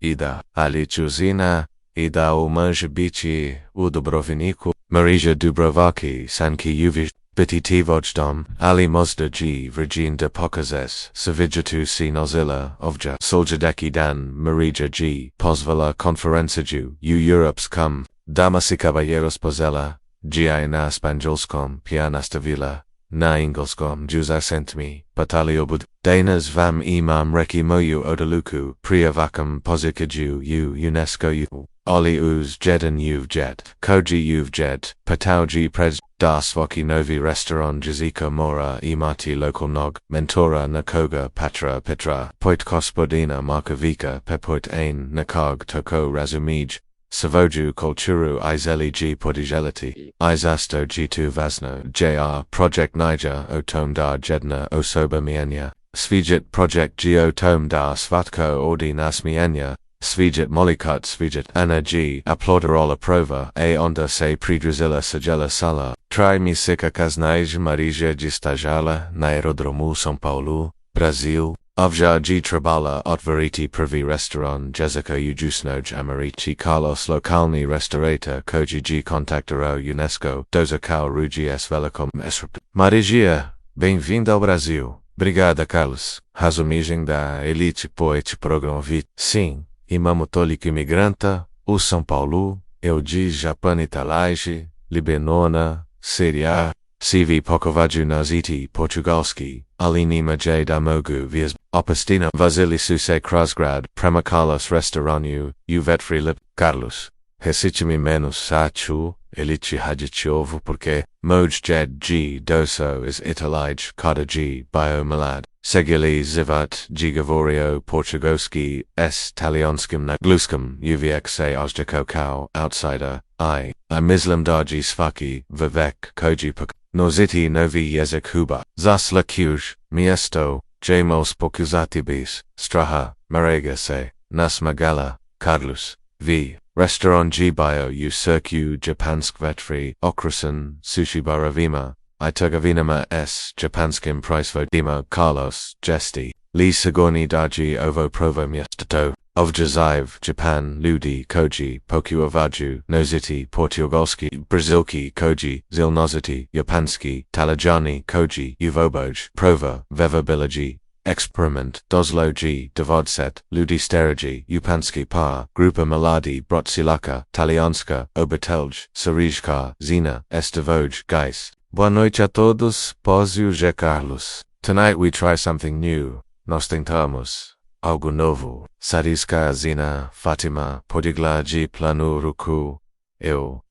ida, ali chuzina, ida u bici, u Dubrovniku, Marija Dubrovaki sanki uvish biti vojdom, ali mozda G. Virgin de pokazes, savijatu si nozilla, ovja, soljadeki dan, Marija G. pozvala konferenciju, u Europskom, damas y caballeros pozela, gi na spanjolskom, pianastavila, na engelskom, juzasentmi, pataliobud, danas vam imam reki moju odaluku, priavakam pozikaju UNESCO u. Oli uz jeden uvjet, koji uvjet, patauji pres, das voki novi restaurant jazika mora imati local nog, mentora nakoga patra petra, poit gospodina markovika pepoit ein nakog toko razumij, Savoju kulturu izeli g podijeliti, izasto g2 vasno, jr, project niger o tom dar jedna osoba mienia, svijit project g o tom dar svatko ordi nas mienia, svijit molikut svijit ana g, aploderola prova, onda se pridruzila sajela sala, trai mi sika kaznaj marija g stajala, na aerodromu São Paulo, Brazil, Avja g trabala otvariti prvi restaurant Jessica ujusnoj amarici Carlos lokalni restaurator koji g contactaro UNESCO, dozakao rugi s velikom esrp. Maria, bem-vindo ao Brasil. Obrigada, Carlos. Razumijeng da elite poet program sim, imamo toliko imigranta, u São Paulo, eu de Japan italaici, libenona, Syria, CV pokovaju naziti portugalski, alinima j da mogu vias, opastina vazili suse krasgrad, prema Carlos restaurantu, uvetvri lip, Carlos. Hesichimi menos sachu, elici hajiciovu porque, moj jed g doso is italij kada g bio malad, segili zivat gigavorio portugoski s talionskim na gluskim uvxa ojdico kao outsider, I mislim daji svaki, vivek koji pak, noziti novi jezik huba, zasla kuj, miesto, jemos pokuzatibis, straha, marega se, nas magala, Carlos, v. Restaurant g bio u circu japansk vetri, okrasan, sushi baravima, itugavinama s japanskim pricevodima Carlos, gesti, li sigorni daji ovo provo miestato, ovjaziv, Japan, ludi, koji, pokuavaju, noziti, portugalski, brazilki, koji, zilnoziti, japanski, talajani, koji, uvoboj, prova, vevabilagi, experiment, dozlogi, dovodset, ludi sterigi, upanski par, grupa maladi, brotsilaka, talianska, obitelj, sarijka, zina, estevoj, guys. Boa noite a todos, pozio G. Carlos. Tonight we try something new. Nós tentamos algo novo. Sarisca zina, Fatima, podigla de plano ruku. Eu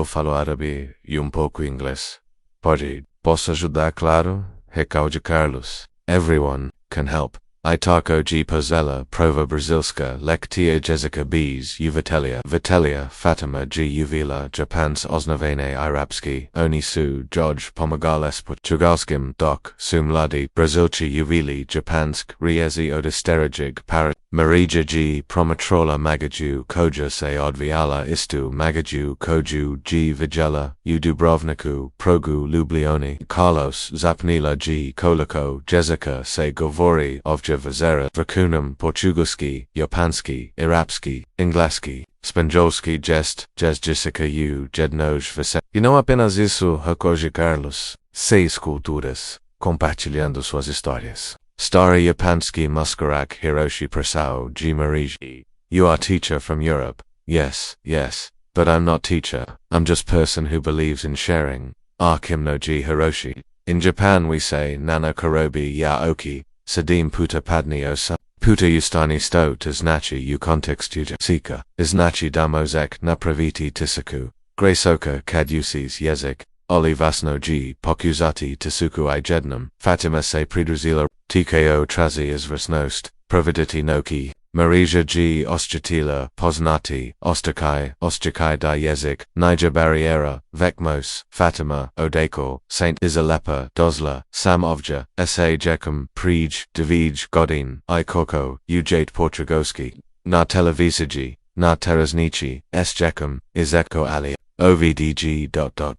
falo árabe e pouco inglês. Posso ajudar, claro? Recalde Carlos. Everyone can help. I tako g pozela, prova brazilska, lektia Jessica B's, Vitelia, Fatima g uvila, Japans osnovene irapski, oni su, George pomagales portugalskim, doc, sum ladi, Brazilci uvili, Japansk, riezi odesterajig, parat, Marija g promatrola magaju, koja se odviala istu, magaju, koju g vigela, u Dubrovniku, progu Lublioni, Carlos, zapnila g koliko, Jessica se govori, Vazera, Vrkunum, Portugalski, Japanski, Irapski, Ingleski, Spanjolski jest, Jessica u, jednoj vase. E não apenas isso, recorre Carlos. 6 culturas, compartilhando suas histórias. Stary Japanski Muskarak Hiroshi Prasao G. Mariji. You are teacher from Europe. Yes, but I'm not teacher. I'm just person who believes in sharing. Kim no G. Hiroshi. In Japan we say, Nana Karobi ya Oki. Sadim puta padni osa. Puta ustani sto znachi u kontekstuja sika. Znachi damozek napraviti tisaku. Gresoka kadusis jezik. Oli vasno g pokuzati tisuku I jednam. Fatima se pridruzila. Tko trazi izvrsnost. Providiti noki. Marija g ostjatila poznati. Ostakai da jezik. Niger barriera. Vekmos. Fatima. Odekor. Saint Izalepa. Dozla. Sam ovja. Sa jekum. Prij. Divij. Godin. I koko. Ujate portugoski. Na televisiji. Na teraznici. S jekum. Izeko ali. OVDG.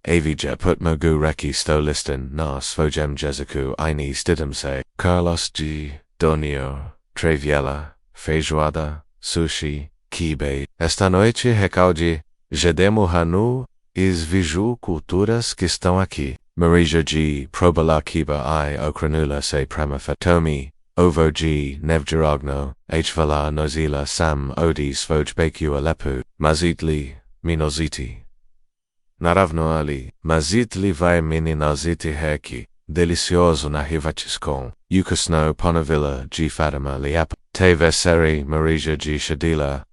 Avija putmogu reki sto listen na svojem jeziku ini stidum se. Carlos g. Donio. Treviela. Feijoada, sushi, kibe. Esta noite recalde, jedemo hanu, viju culturas que estão aqui. Marija g. Probala kiba I okranula se pramafatomi, ovo g. Nevjerogno, hvala nozila sam odi svojbeku alepu, mazitli, minoziti. Naravno ali, mazitli vai mini noziti heki. Delicioso na hivatiscon, Ukasno Ponavilla G. Fatima Liapa, Te Veseri Marija G. Shadila,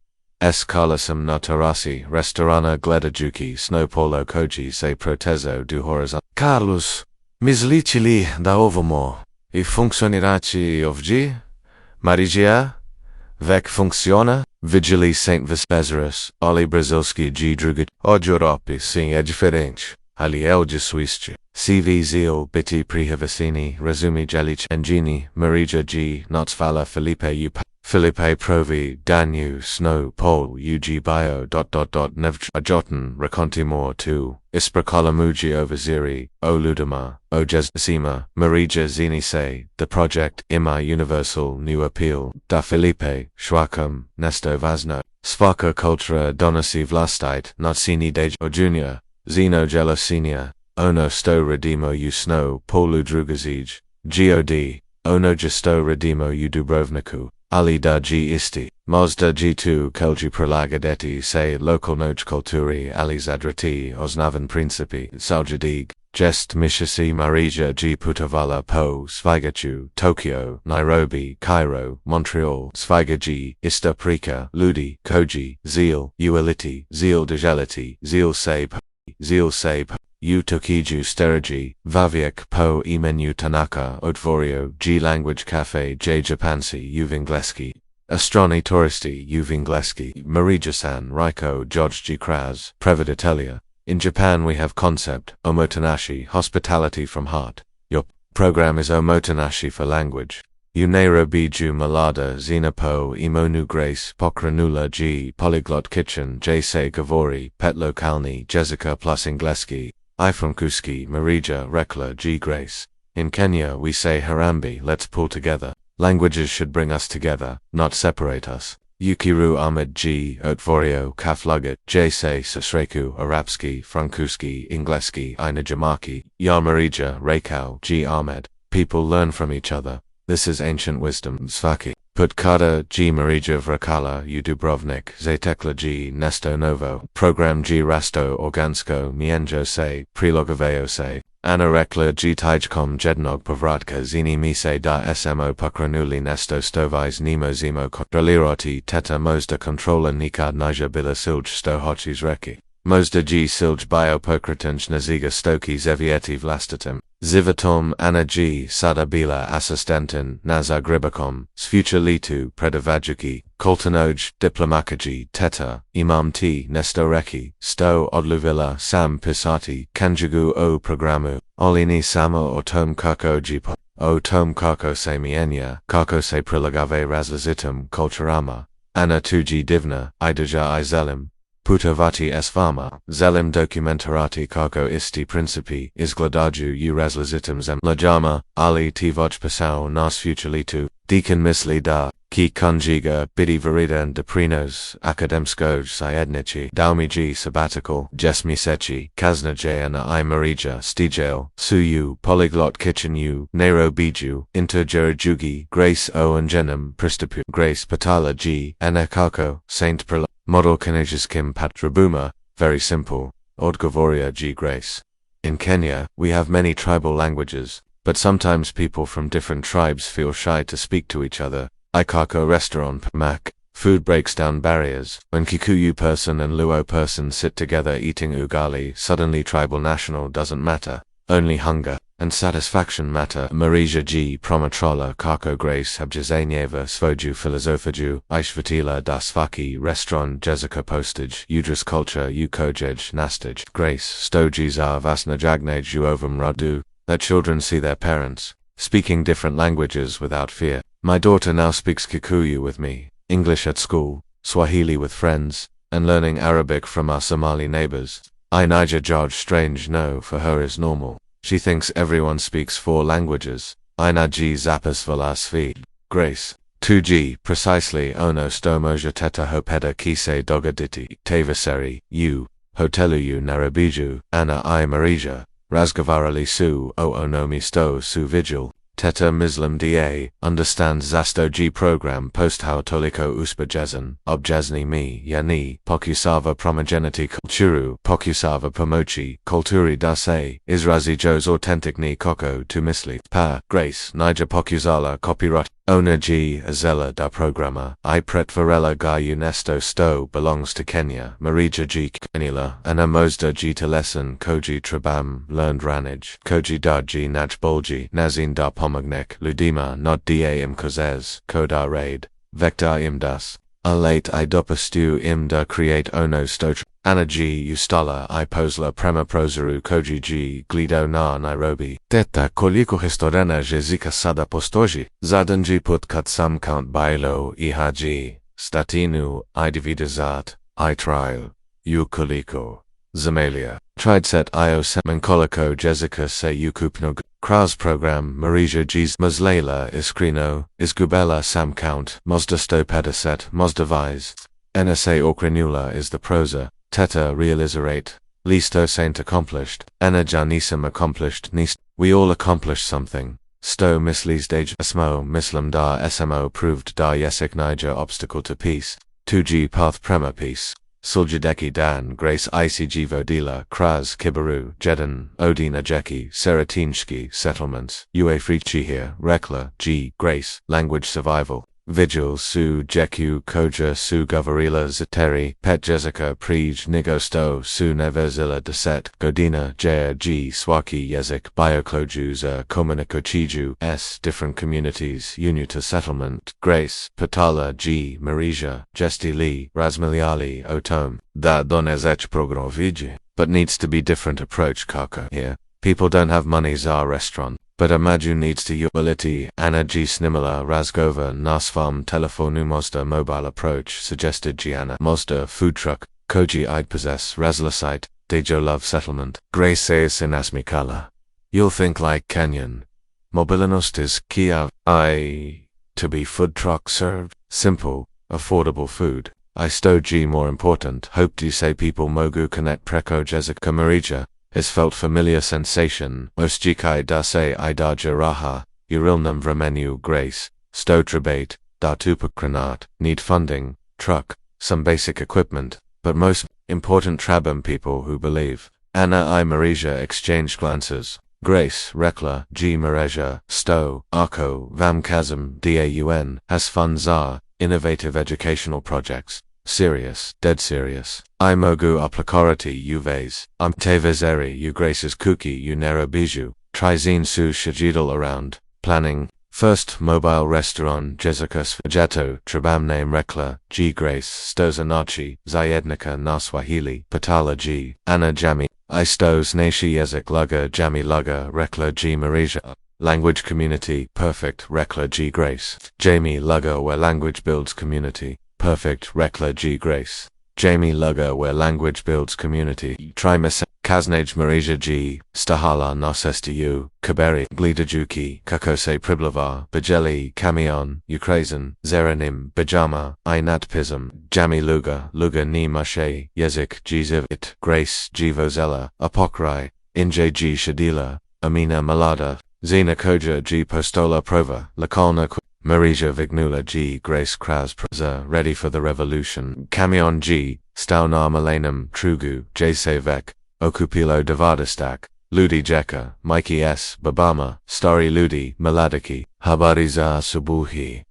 S. Carlosum Notarasi, Restaurana Gledajuki, Snowpolo Koji se Protezo du Horizon. Carlos, mislicili da ovomo, I funkcioniraci ovdje? Marija? Vek funciona? Vigili Saint Vespezerus, Oli Brazilski G. Druga, Ojuropi sim é diferente. Ali é o de suiste. CV Zeal Biti Prihavicini, Razumi Jelic Engini, Marija G. Notsvala Felipe Upa. Felipe Provi, Danu, Snow, Pol, UG Bio, Nevj, Ajotan, Racontimor 2, Ispracolamuji Ovaziri, O Ludama, Ojes Sima, Marija Zinise, The Project, Ima Universal, New Appeal, Da Felipe, Schwacum, Nesto Vazno, Svaka Cultura Donasi Vlastite, Natsini Dej, O Junior, Zeno Jelosenia, Ono Sto Redimo U Snow, Polu Drugazij, God, Ono Jisto Redimo U Dubrovniku. Ali da G isti, Mazda G2 Kelji Prelagadeti se local noj kulturi ali zadrati oznavan principi, Saujadig, Jest Mishasi Marija G Putavala Po, Svigachu, Tokyo, Nairobi, Cairo, Montreal, Svigaji, Ista Prika, Ludi, Koji, Zeal, Uiliti, Zeal Degeliti, Zeal Sebe, U Tokiju Steraji, Vaviak Po Emenu Tanaka, Odvorio, G Language Cafe J Japansi, Uvingleski, Astroni Touristi, Uvingleski, Marija-san, Raiko, George G. Kraz, Previditelia. In Japan we have concept, Omotanashi, hospitality from heart. Your program is Omotanashi for language. Nairobi Ju Malada, Xenopo, Emonu Grace, Pokranula G, Polyglot Kitchen, J Se Gavori, Pet Lokalni, Jessica plus Ingleski, Ifrankuski, Marija, Rekla G Grace. In Kenya we say Harambe, let's pull together. Languages should bring us together, not separate us. Yukiru Ahmed G, Otvorio, Kaflugat, J Se Sasreku, Arabski, Frankuski, Ingleski, Inajamaki, Yamarija, Reikau, G Ahmed. People learn from each other. This is ancient wisdom. Svaki. Putkada G Marija Vrakala U Dubrovnik, Zatekla G Nesto Novo, Program G Rasto Organsko, Mienjo Se, Prilogaveo Se, Anarekla G Tijkom Jednog Povratka Zini Mise da Smo Pukranuli Nesto Stoviz Nemo Zimo Kontroliroti Teta Mozda Controller Nikad Nija Bila Silj Sto Hochis Reki. Mozda G Silj Biopokratinj Naziga Stoki Zevieti Vlastatim. Zivatom Anna G Sadabila Assistentin Nazagribakom, Sfuture Litu Predavajuki, Koltanoj, Diplomakaji, Teta, Imam T Nestoreki, Sto Odluvila Sam Pisati, Kanjugu O Programu, Olini Samo or Tom Kako Jipa, O Tom Kako Se Mienya, Kako Se Prilagave Razlazitum Kulturama, Anna Tuji Divna, Idaja Izelim. Putavati Svama, Zelim Dokumentarati Kako Isti Principi, Izgladaju U Razlazitum Zem Lajama, Ali Tivoj Pasao Nas Futulitu, Deacon Misli Da, Ki Kunjiga, Bidi Veridan Deprinos, Akademskoj Syednichi, Daumiji Sabbatical, Jesmi Sechi, Kaznajana I Marija, Stijel, Suyu, Polyglot Kitchen U, Nairobiju, Interjurajugi, Grace O Anjenum, Pristapu, Grace Patala G, Anakako, Saint Prila. Model Kanejiskim Patrabuma, very simple, Odgovoria G Grace. In Kenya, we have many tribal languages, but sometimes people from different tribes feel shy to speak to each other. Ikako Restaurant Mac. Food breaks down barriers. When Kikuyu person and Luo person sit together eating ugali, suddenly tribal national doesn't matter. Only hunger and satisfaction matter. Marija G Promatrola Kako Grace Habjazanieva Svoju Filozofaju, Ishvatila Dasvaki Restaurant Jessica Postage, Udris Culture Ukojej Nastage, Grace, Stoji Zar Vasna Jagnaj Uovam Radu. Let children see their parents, speaking different languages without fear. My daughter now speaks Kikuyu with me, English at school, Swahili with friends, and learning Arabic from our Somali neighbors. I Niger George strange no for her is normal. She thinks everyone speaks 4 languages. Inaji Zapas Valasvi. Grace. 2G. Precisely Ono Stomoja Teta Hopeda Kise Dogaditi. Tavaseri. U. Hoteluyu Narabiju. Anna I Marija. Razgavarali Su. O Onomi Sto Su Vigil. Teta Muslim Da, understands Zasto G program posthau toliko uspajezen, objazni mi, yani, pokusava promogenity kulturu, pokusava pomochi, kulturi dase, izrazi Joe's authentic ni koko tu misli, pa, Grace, Niger pokuzala copyright, Ona G, Azela da programa, I pretvarela ga unesto sto belongs to Kenya, Marija G Kenila, and Amozda G to lesson Koji Trabam, learned Ranage, Koji da G Najbolji, Nazin da Pomagnek, Ludima, not da im Kozez, Koda Raid, Vector im das. A late I dopustu im da create ono stoch. Ana G ustala I posla prema prozoru koji G glido na Nairobi. Teta koliko historiana jezika sada postoji. Zadanji put kat sam count bailo ihg. Statinu I dividizat. I trial. Koliko. Zamalia. Tried set io semen koliko jezika se ukupnog. Kras program Marija G's Mozlela iskrino, izgubela sam count, Mozda sto pedaset, Mozda vise. NSA okrenula is the prosa, teta realizerate, listo saint accomplished, ena janisam accomplished, we all accomplish something. Sto mislis dage asmo mislam da smo proved da yesik niger obstacle to peace, 2G path prema peace. Suljadeki Dan Grace ICG Vodila Kraz Kibaru Jedan Odina Jeki Seratinski Settlements Ue Frichihir Rekla G Grace Language Survival Vigil Su Jeku Koja Su Govorila Zeteri Pet Jessica Prij Nigosto Su Nevezilla Deset Godina Jaya G Swaki Yezik Bioclojuza Komunikochiju S Different Communities Unuta Settlement Grace Patala G Marija Jesti Lee Razmiliali Otom Da Donezech Progroviji but needs to be different approach Kaka here. People don't have money za restaurant. But Amaju needs to utility Anna G Snimala Razgova Nasfarm Telefonu Mozda mobile approach suggested Gianna Mozda food truck Koji I'd possess Razlasite Dejo love settlement Grace says in Asmikala. You'll think like Kenyan. Mobilinost is Kiev to be food truck served simple affordable food. I sto G more important hoped you say people Mogu connect Preko Jessica Marija. Is felt familiar sensation, most jikai da se I da jaraha, urilnum vremenu grace, sto trebate, da tupakranat, need funding, truck, some basic equipment, but most important trabam people who believe. Anna I Marija exchange glances, Grace, Rekla, G Mareja, Sto, Arco, Vamkazam, Daun, has fun za, innovative educational projects. Serious, dead serious. I mogu aplacority uves, tevezeri u graces kuki u nero biju, trizine su shajidal around, planning, first mobile restaurant Jezikas Jato, Trabam name Rekla, G Grace, Stozanachi, Zayednika na Swahili, Patala G, Anna Jami, I Stos Nashi Yezik Lugga Jami Lugga, Rekla G Marija. Language community, perfect, Rekla G Grace. Jamie Lugga where language builds community. Perfect, Rekla G Grace. Jamie Lugga where language builds community. Trimis, Kaznage Marija G, Stahala Narcestiu, Kaberi, Glidajuki, Kakose Priblava, Bajeli, Kamion, Ukrazen, Zeranim, Bajama, Inatpism, Jami Luga, Luga Ni Mashe, Yezik, Gzivit, Grace, G Vozella, Apokrai, Inje G Shadila, Amina Malada, Zena Koja G Postola Prova, Lakalna Marija Vignula G Grace Kras Praza ready for the revolution. Camion G, Stauna Malanum, Trugu, J Sevek, Okupilo Devadistak, Ludi Jeka, Mikey S, Babama, Stari Ludi, Maladiki, Habariza Subuhi.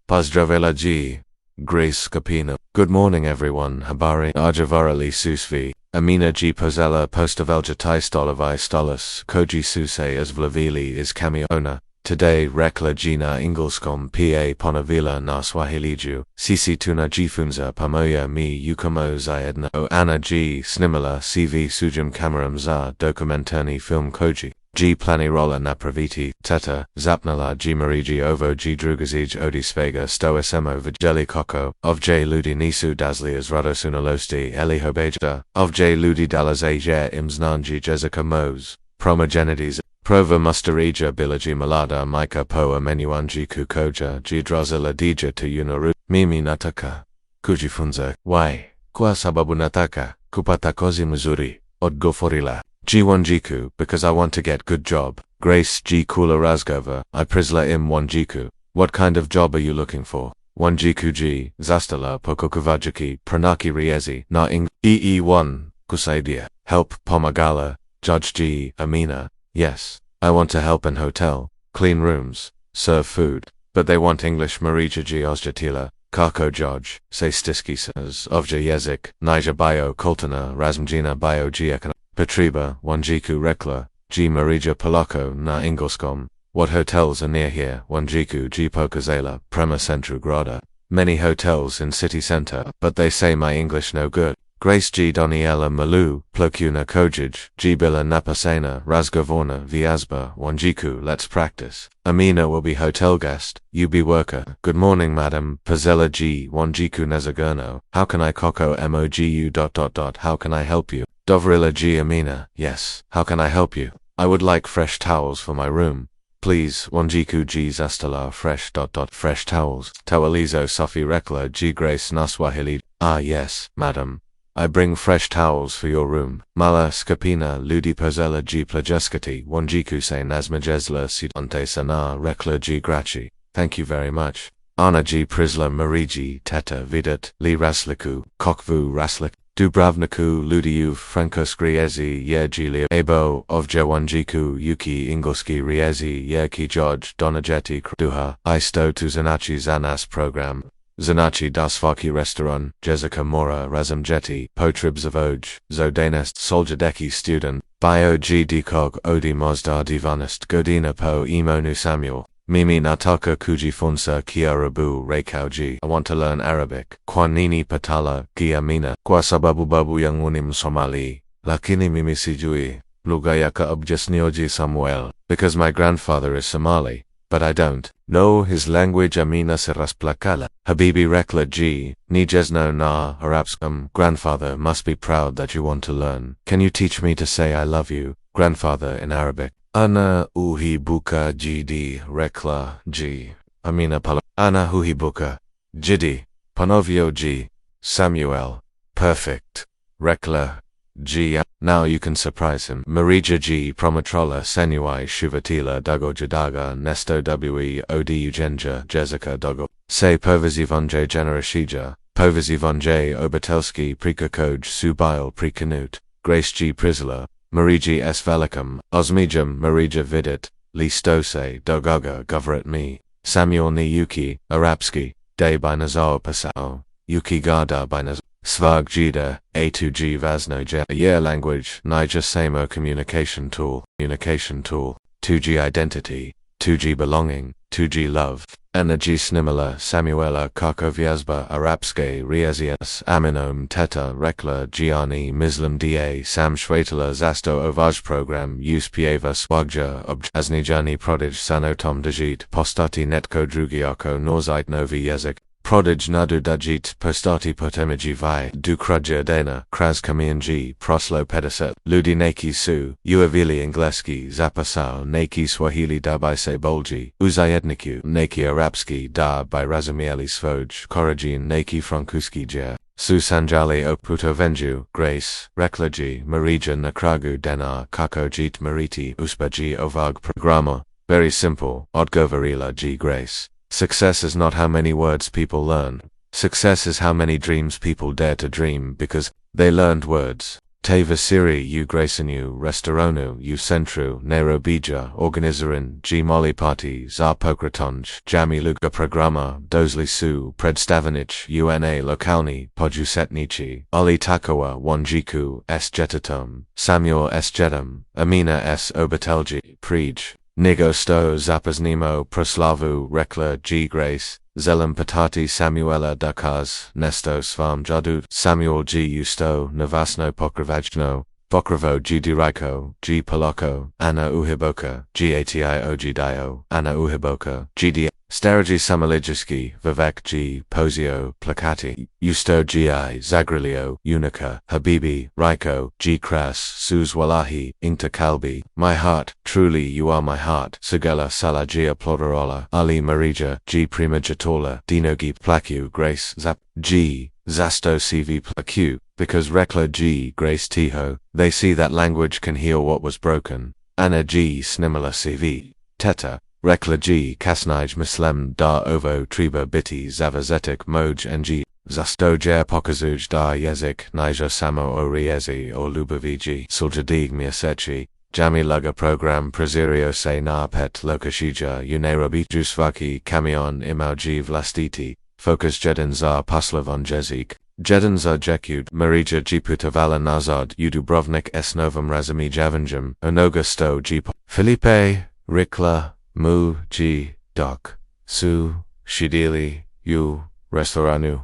Pozdravela G, Grace Skapina. Good morning everyone, Habari, Ajavarali Susvi, Amina G Pozella Postavelja Stolovi Stolus, Koji Suse as Vlavili is Camiona. Today Rekla Gina Ingolskom Pa Ponavila na Swahiliju, Sisi Tuna Jifunza Pamoya Mi Yukomo Zayedna O Anna G Snimala CV Sujum Kamaram Za Dokumentarni Film Koji, G Planirola Napraviti, Teta, Zapnala G Mariji Ovo G Drugazij Odi Svega Stoesemo Vajeli Koko, of J Ludi Nisu Dazlias Radosunalosti Eli Hobejda, of J Ludi Dalazaje Imznanji Jessica Mose, Promogenides. Prova Musterija Bilaji Malada Mika Poa Menuanji Kukoja G Drazila Dija to Yunoru Mimi Nataka Kujifunza Why Kwa sababu nataka Kupata kozi mzuri Odgoforila G1Jiku because I want to get good job. Grace G Kula Razgova I Prisla im 1Jiku. What kind of job are you looking for? 1Jiku G Zastala Pokokuvajiki Pranaki Riezi Na Ing EE1 Kusaidia Help Pomagala Judge G Amina. Yes, I want to help in hotel, clean rooms, serve food, but they want English Marija G Ozjatila, Kako Judge, say Stiski says, Ovja Yezik, Niger Bio Kultana, Razmjina Bio G Ekana, Petriba, Wanjiku Rekla, G Marija Polako na Ingolskom. What hotels are near here? Wanjiku G Pokazela, Prema Centru Grada. many hotels in city center, but they say my English no good. Grace G. Doniela Malu, Plokuna Kojij, Gbila Napasena, Razgovorna, Viazba, Wanjiku, let's practice. Amina will be hotel guest, you be worker. Good morning, madam. Pazella G. Wanjiku Nezagurno. How can I koko mogu ... How can I help you? Dovrila G. Amina. Yes. How can I help you? I would like fresh towels for my room. Please, Wanjiku G. Zastala fresh ... Fresh towels. Tawalizo Sofi Rekla G. Grace Naswahili. Ah yes, madam. I bring fresh towels for your room. Mala Skapina Ludi Pozella G. Plajeskati Wanjiku Se Nazmajezla Sidonte Sana Rekla G. Grachi. Thank you very much. Ana G. Prisla Mariji Teta Vidat Li Rasliku Kokvu Raslik Dubravniku Ludiuv Frankos Griezi Yergilia Abo Ovja Wanjiku Yuki Ingolski Riezi Yerki George Donajeti Duha Isto to Zanachi Zanas program. Zanachi Dasvaki Restaurant, Jessica Mora Razumjeti, Potribs of Oj, Zodanest Soljadeki Student, Bio G. Dekog Odi Mozdar Divanist Godina Po Emonu Samuel, Mimi Nataka Kuji Funsa Kiarabu Reikauji. I want to learn Arabic. Kwanini Patala, Giamina, Kwasababubabu Yangunim Somali, Lakini Mimi Sijui, Lugayaka Objesnioji Samuel, because my grandfather is Somali. But I don't know his language. Amina Sirasplakala. Habibi Rekla G. Nijesno na Arabskum. Grandfather must be proud that you want to learn. Can you teach me to say I love you, grandfather, in Arabic? Ana uhibuka Gd Rekla G. Amina Pala. Ana uhibuka Gidi. Panovio G. Samuel. Perfect. Rekla G. Now you can surprise him. Marija G. Promatrola Senuai Shuvatila Dugo Jadaga Nesto We Odi Ujenja Jessica Dogo. Say Povazivonje Generashija, Povazivonje Obatelski Prikakoj Subail Prikanut, Grace G. Prisla, Mariji S. Velikam, Osmijam Marija Vidit, Listose Dogaga Goveret Me, Samuel Ni Yuki, Arabski, Day by Nazao Pasao, Yuki Gada by Nazao. Svag Jida, A2G Vaznoja. Yeah language, Niger Samo communication tool, 2G identity, 2G belonging, 2G love. Energy Snimala, Samuela Karkoviazba Arabske Riezias Aminom Teta Rekla Gianni Mislam Da Sam Shwetala Zasto Ovaj Program Uspieva Swagja Aznijani Prodig Sanotom Dajit Postati Netko Drugiako Norzite Novi Yezik Prodig Nadu Dajit Postati Potemiji Vi Dukrudja Dana Kraz Kamianji Proslo Pediset Ludi Neki Su Uavili Ingleski Zapasao Neki Swahili Dabaise Bolji Uzayedniku Neki Arabski Da by Razumieli Svoj Korajin Neki Francuski Jer Susanjali Oputo Venju Grace Reklaji Marija Nakragu Denar Kakojit Mariti Uspaji Ovag Programa. Very simple. Odgovarila G. Grace. Success is not how many words people learn. Success is how many dreams people dare to dream because they learned words. Te Vasiri u Gracenu Restauronu u Centru Nairobija Organizarin G. Molipati Za Pokratonj Jami Luga Programa Dosli Su Predstavanich Una Lokalni Pojusetnichi Ali Takawa Wanjiku S. Jetatom Samuel S. Jedam Amina S. Obatelji Prij Nigo Sto Zapaznimo Proslavu Rekla G. Grace Zelam Patati Samuela Dakaz Nesto Svam Jadut Samuel G. Usto Navasno Pokravajno Pokravo G. Diriko G. Poloko Anna Uhiboka G. Ati Ojidio Anna Uhiboka G. D. Staraji Samalijiski Vivek G. Posio Placati Usto Gi Zagrilio Unica Habibi Raiko G. Kras Suzwalahi Inkta Kalbi My heart, truly you are my heart Sugela Salagia Plodorola Ali Marija G. Primajatola Dinogi Placu Grace Zap G. Zasto CV Placu because Rekla G. Grace Tiho they see that language can heal what was broken Anna G. Snimala CV Teta Rekla G. Kasnij Mislem da Ovo Triba Biti Zavazetik Moj Ng Zasto Jer Pokazuj da Yezik Niger Samo Oriezi or Lubaviji Suljadig Miasechi Jami Luga Program Presirio Se Na Pet Lokashija Unerobi Jusvaki Kamion Imauji Vlastiti Focus Jedin Za Paslavon Jezik Jedin Za Jekud Marija Jiputavala Nazad Udubrovnik S Novam Razami Javanjam Onoga Sto G. Felipe Rikla Mu G. Doc Su Shidili U restoranu.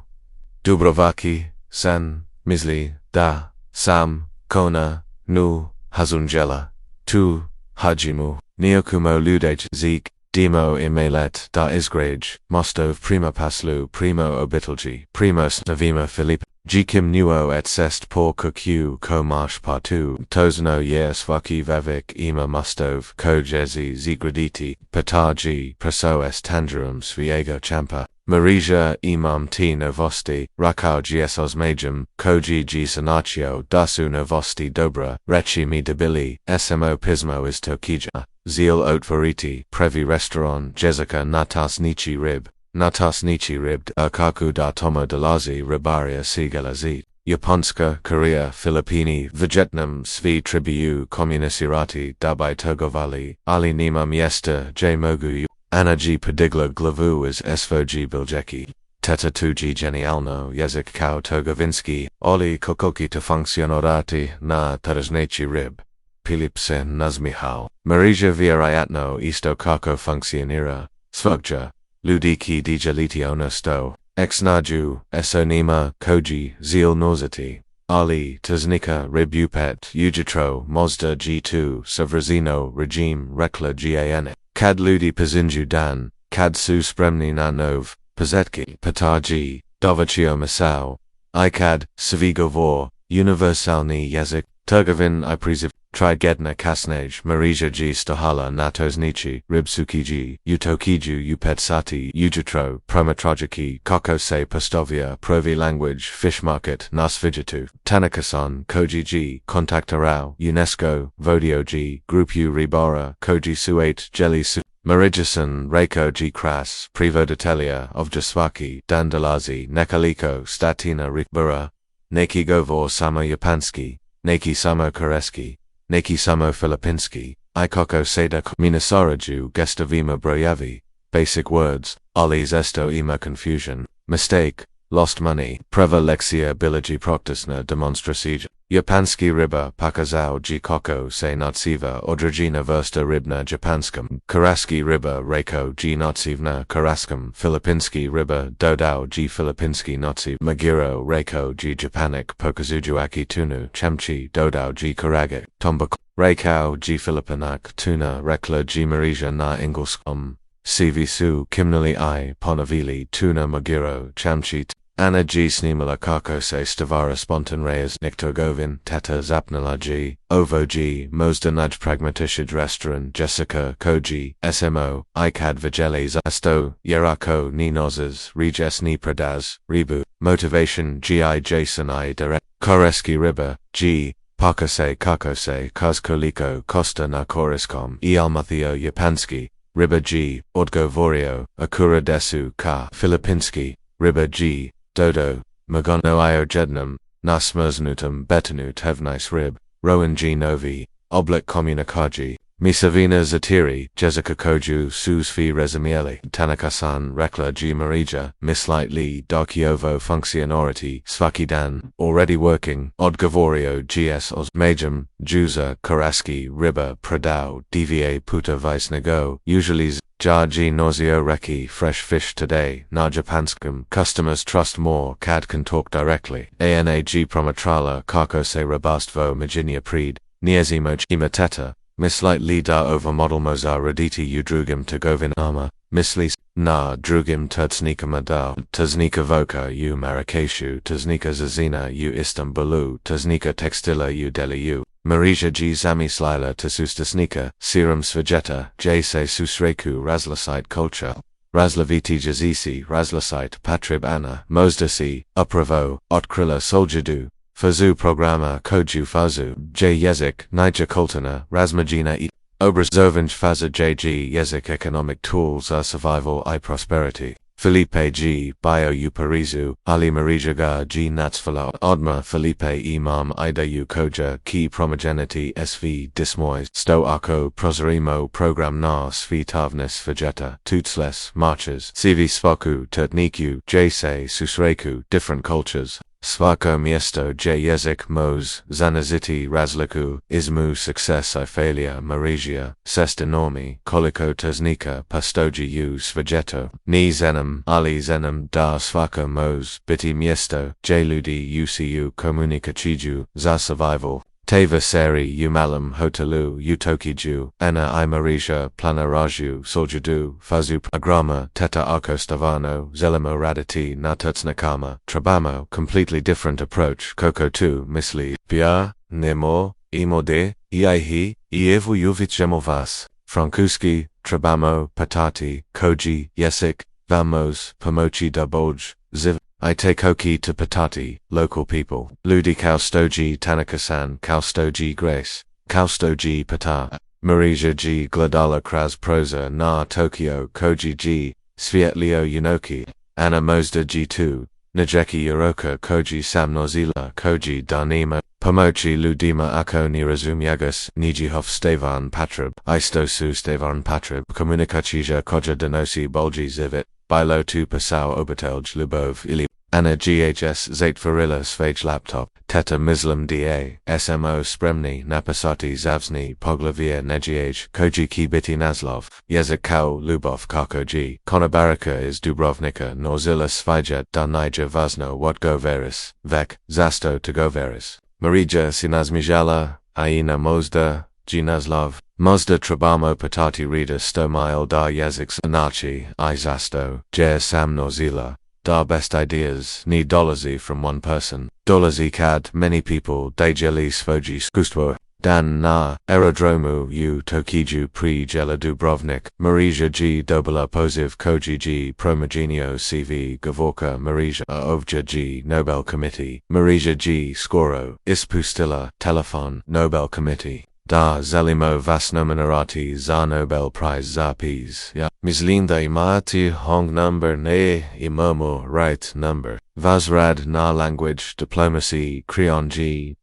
Dobrodošli, sen, mislili, da, sam, kona, nu, hazunjela, tu, hajimu, neokumo ludej zik, demo imelet da izgrage, mostov prima paslu primo obitelji, primos navima Filipe, jikim nuo et sest por kuku ko marsh partu, tozno yes vaki vevik ima mostov, ko jezi zigraditi, pataji, presoes tangerum sviego champa. Marija imam t novosti, rakau gsos majum, koji g sanaccio dasu novosti dobra, rechi mi debili, smo pismo is tokija, zeal otvoriti, previ restaurant, jessica natas nichi rib, kaku da tomo delazi ribaria sigalazit, Japonska, Korea, Filipini, Vietnam, svi tribu komunisirati dabai togovali, ali nima miesta j mogu Anaji podigla glavu is svoji biljeki. Teta tuji genialno jezik kao togovinski, oli kokolki to funkcionorati na teraźniejszy rib. Pilipse nazmihao. Marija vierayatno isto kako funkcionira. Svugja. Ludiki dijeliti onosto. Exnaju, esonima, koji, zeal nositi. Ali, taznika, ribupet, ujitro, mozda g2, savrazino, regime, rekla gan. Kad ludi pazinju dan, kad su spremni na nov, pazetki, pataji, dovacio masao, ikad, svigovor, universalni jezik, turgovin I priziv, trigedna kasnaj, marija g stohala natosnichi, ribsukiji, utokiju upetsati, ujitro, prometrojiki, koko se postovia, provi language, fish market, nasvijitu, tanakasan, koji g, kontaktarao, UNESCO, vodio g, grupu ribara, koji suate, jelly su, Marijasan, Reiko g kras, privodatelia, ovjaswaki, dandalazi, nekaliko, statina rikbura, neki govor samo japanski, neki samo koreski, neki samo filipinski, ikoko sedek minasaraju gestavima brojavi, basic words, olis esto ima confusion, mistake, lost money, preva lexia biligi proktisna demonstrasija, japanski riba pakazao g koko se natsiva odrajina versta ribna japanskam, karaski riba reiko g natsivna karaskam, filipinski riba dodao g filipinski natsiv, magiro reiko g japanic pokazujuaki tunu, chemchi dodao g karagik, tombak, reikao g filipinak tuna rekla g marija na ingolskom. Cvsu kimnali I ponavili tuna magiro chamchit Anna g snimala kako se stavara spontanreas niktogovin teta zapnala g ovo g mozda naj pragmatishid restaurant Jessica koji smo ikad vigeles asto yerako ni nozes reges ni pradaz rebu motivation gi jason I direct koreski riba g kakose koliko costa na koriskom almathio japanski riba g odgovorio akura desu ka filipinski riba g dodo magono io jednum na smrznutum betanut hevnice rib rowan g novi oblik komunikaji misavina zatiri jessica koju susfi rezimieli tanakasan rekla g marija mislightly dokiovo functionority svakidan already working odgovorio gs os majum juza karaski riba pradao dva puta vice nego usually Jarji nauseo reki fresh fish today, na japanskum, customers trust more, cad can talk directly, anag promatrala kako se rabastvo Majčina pred, niezimo imateta, mislightly da over model moza raditi drugim tagovin arma, mislis, na drugim tertsnika madal, terznika voka marrakeshu, terznika zazina Istanbulu, terznika textila deli Marija g zamislila tesustasnika, serum svegeta, j se susreku razlasite culture, razlaviti jazisi, razlasite patrib anna, mozdasi, upravo, otkrila soljedu, fazu programa koju fazu, j jezik, nija kultana, razmajina obrazovanje faza jg jezik economic tools are survival I prosperity. Felipe g bio Parizu, Ali Marijaga g natsfala odma Felipe imam ida koja ki promogenity sv dismois sto ako prosarimo program na svitavnes vegeta tutsles marches cv spoku tertniku jse susreku different cultures Svako miesto j jezik mos, zanaziti razliku, izmu success I failure Marizia, sest enormi, koliko teznika pastoji u svajeto, ni zenem, ali zenem da svako mos, biti miesto, j ludi ucu komunikaciju, za survival. Teva seri umalam hotelu utokiju, ana I Marizia planaraju sojudu, fazu agrama teta arkostavano, zelimo raditi natutsnakama, trabamo, completely different approach, koko tu, misli, pia, nemo, imode, iaihi, ievu juvicemo vas, francuski, trabamo, patati, koji, jesik, vamos, pomochi da boj, ziv. I take hoki to patati, local people. Ludi kaustoji tanaka-san, kaustoji grace, kaustoji pata. Marizia g gladala kraz proza na Tokyo koji g, svietlio unoki. Anna mozda g2, najeki uroka koji samnozila koji danima. Pomochi ludima ako nirazumyagus, nijihov stevan patrib. Istosu stevan patrib. Komunikachija koja donosi bolji zivit. Bilo tu pasau obitelj ljubav ili. Anna ghs zatvorila svage laptop, teta mislim da, smo spremni napasati zavzni poglavia negiaj, koji ki biti nazlov, jezik kao ljubav kako g, konobarica iz Dubrovnika nozila svajet da nije vazno what goveris, vek, zasto to goveris. Marizia si nazmijala, aina mozda, g nazlov, mozda trabamo patati rida stomile da jezik znachi, I zasto, jer sam nozila. Da best ideas ni dolazi from one person. Dolazi kad many people dejeli svoji skustvo. Dan na aerodromu u Tokiju pri jela Dubrovnik. Marizia g dobila poziv koji g promaginio CV Gavorka Marizia ovja g Nobel Committee. Marizia g skoro ispustila telefon Nobel Committee. Da zelimo vas nominarati za Nobel Prize za peace. Ja. Mislinda imati hong number ne imamo right number. Vazrad na language diplomacy creon g.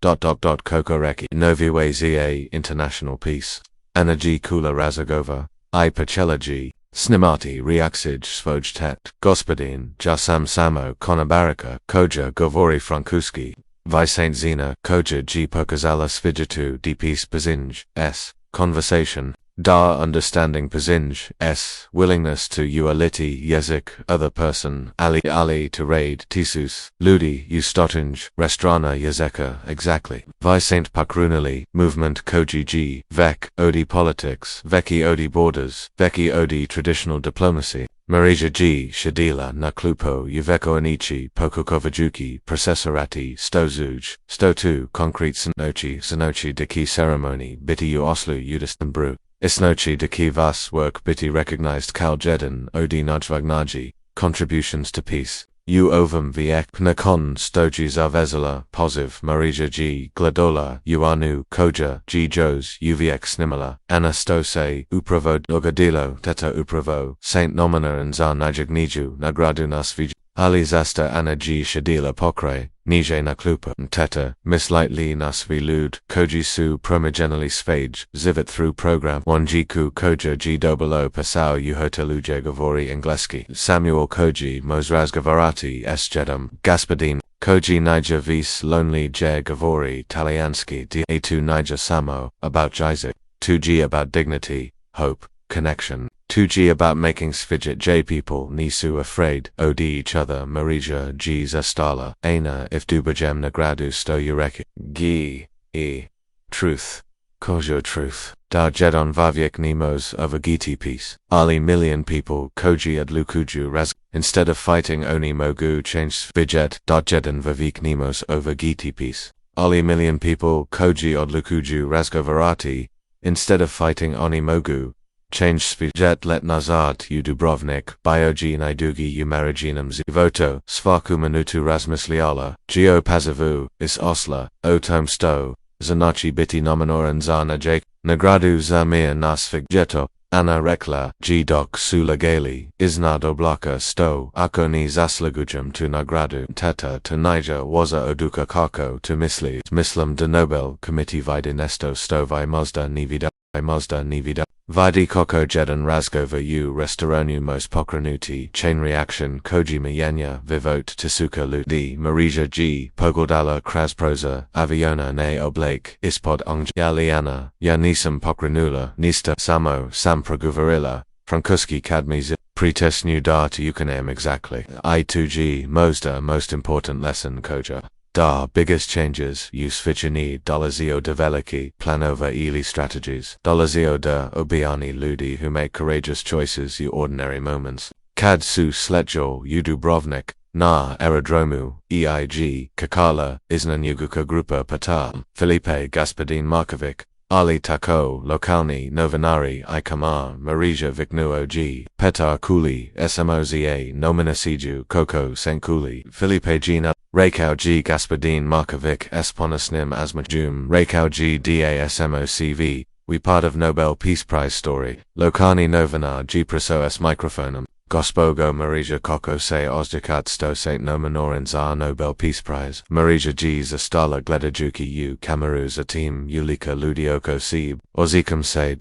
Kokoreki. Noviwe za international peace. Ana g kula razagova. I pachela g. Snimati reaksij svojtet. Gospodin jasam samo konobarica koja govori francuski. Vicente Zina, koja g pokazala svijitu dps pazinj, s. Conversation. Da understanding pazinj, s. Willingness to ualiti jezik, other person, ali to raid, tisus, ludi, ustotunj, restrana jezeka, exactly. Vicente pakrunali, movement koji g, vek, odi politics, veki odi borders, veki odi traditional diplomacy. Marizia g shadila na klupo uveko anichi pokokovajuki processorati stozuj, stotu concrete sanochi deki ceremony biti u oslu udistambru. Isnochi deki vas work biti recognized kaljedin odi najvagnaji, contributions to peace. U ovum viek nakon stoji zavezala posiv Marizia g gladola uanu koja g jos uviek snimala ana stose upravo ogadilo teta upravo saint nomina and za najagniju nagradu nasvij ali zasta ana g shadila pokre nije na klupa teta mislightly nasvi lud koji su promigenally svage zivit through program wanjiku koja g dobelo pasau uhotelu govori engleski Samuel koji mozrazgavarati s jedum gaspadin koji nija vis lonely j govori talianski da tu nija samo about Isaac 2g about dignity hope connection 2g about making sfidget j people nisu afraid od each other Marizia g zastala ana if dubajem nagradu sto ureki truth kojo truth da jedon vaviek nimos of a giti peace ali million people koji ad lukuju raz instead of fighting oni mogu change sfidget da jedon vavik nimos over giti peace ali million people koji ad lukuju razgovarati instead of fighting oni mogu change svijet let nazad u Dubrovnik, biogi nidugi u Marijinam zivoto, svaku minutu razmisliala, geo pazavu, is osla, o tom sto, zanachi biti nominoran za najak, nagradu za mir nasvigjeto, ana rekla, g dok su lagali, iznad oblaka sto, ako ni zaslagujam tu nagradu, teta to nija waza oduka kako to misli, mislim de Nobel Committee vide nesto sto vi Mazda ni vida. Vidi koko jeden razgover u restoranu most pokrenuti chain reaction koji mijenya vivot tisuka ludi Marija G. Pogoldala krasproza aviona ne oblake ispod yaliana ya nisam pokrenula nista samo sam pregovorila francuski kadmiz pretesnu da to ukanem exactly I2G most important lesson koja. Da biggest changes use fichini dolazio de veliki planova ili strategies. Dolazio de obiani ludi who make courageous choices you ordinary moments. Kad su sletjo u Dubrovnik, na aerodromu, eig, kakala, izna njuguka grupa pata, Filipe Gospodin Markovic, Ali tako, lokalni, novinari, majkama, Marija Viknuo G, Petar Kuli, Smoza, Nominasiju, Koko Senkuli, Filipe Gina, Rakau G Gospodin Markovic, Esponasnim Asmajum, Rakau G DASMOCV, we part of Nobel Peace Prize story, Lokani Novina G Prasoes Microphonem, Gospodo Marija Koko se ozdikat sto Saint Nominorin za Nobel Peace Prize, Marija G Zastala Gledajuki u Kameru Zatim Ulika Ludioko Sib, Ozikam se ...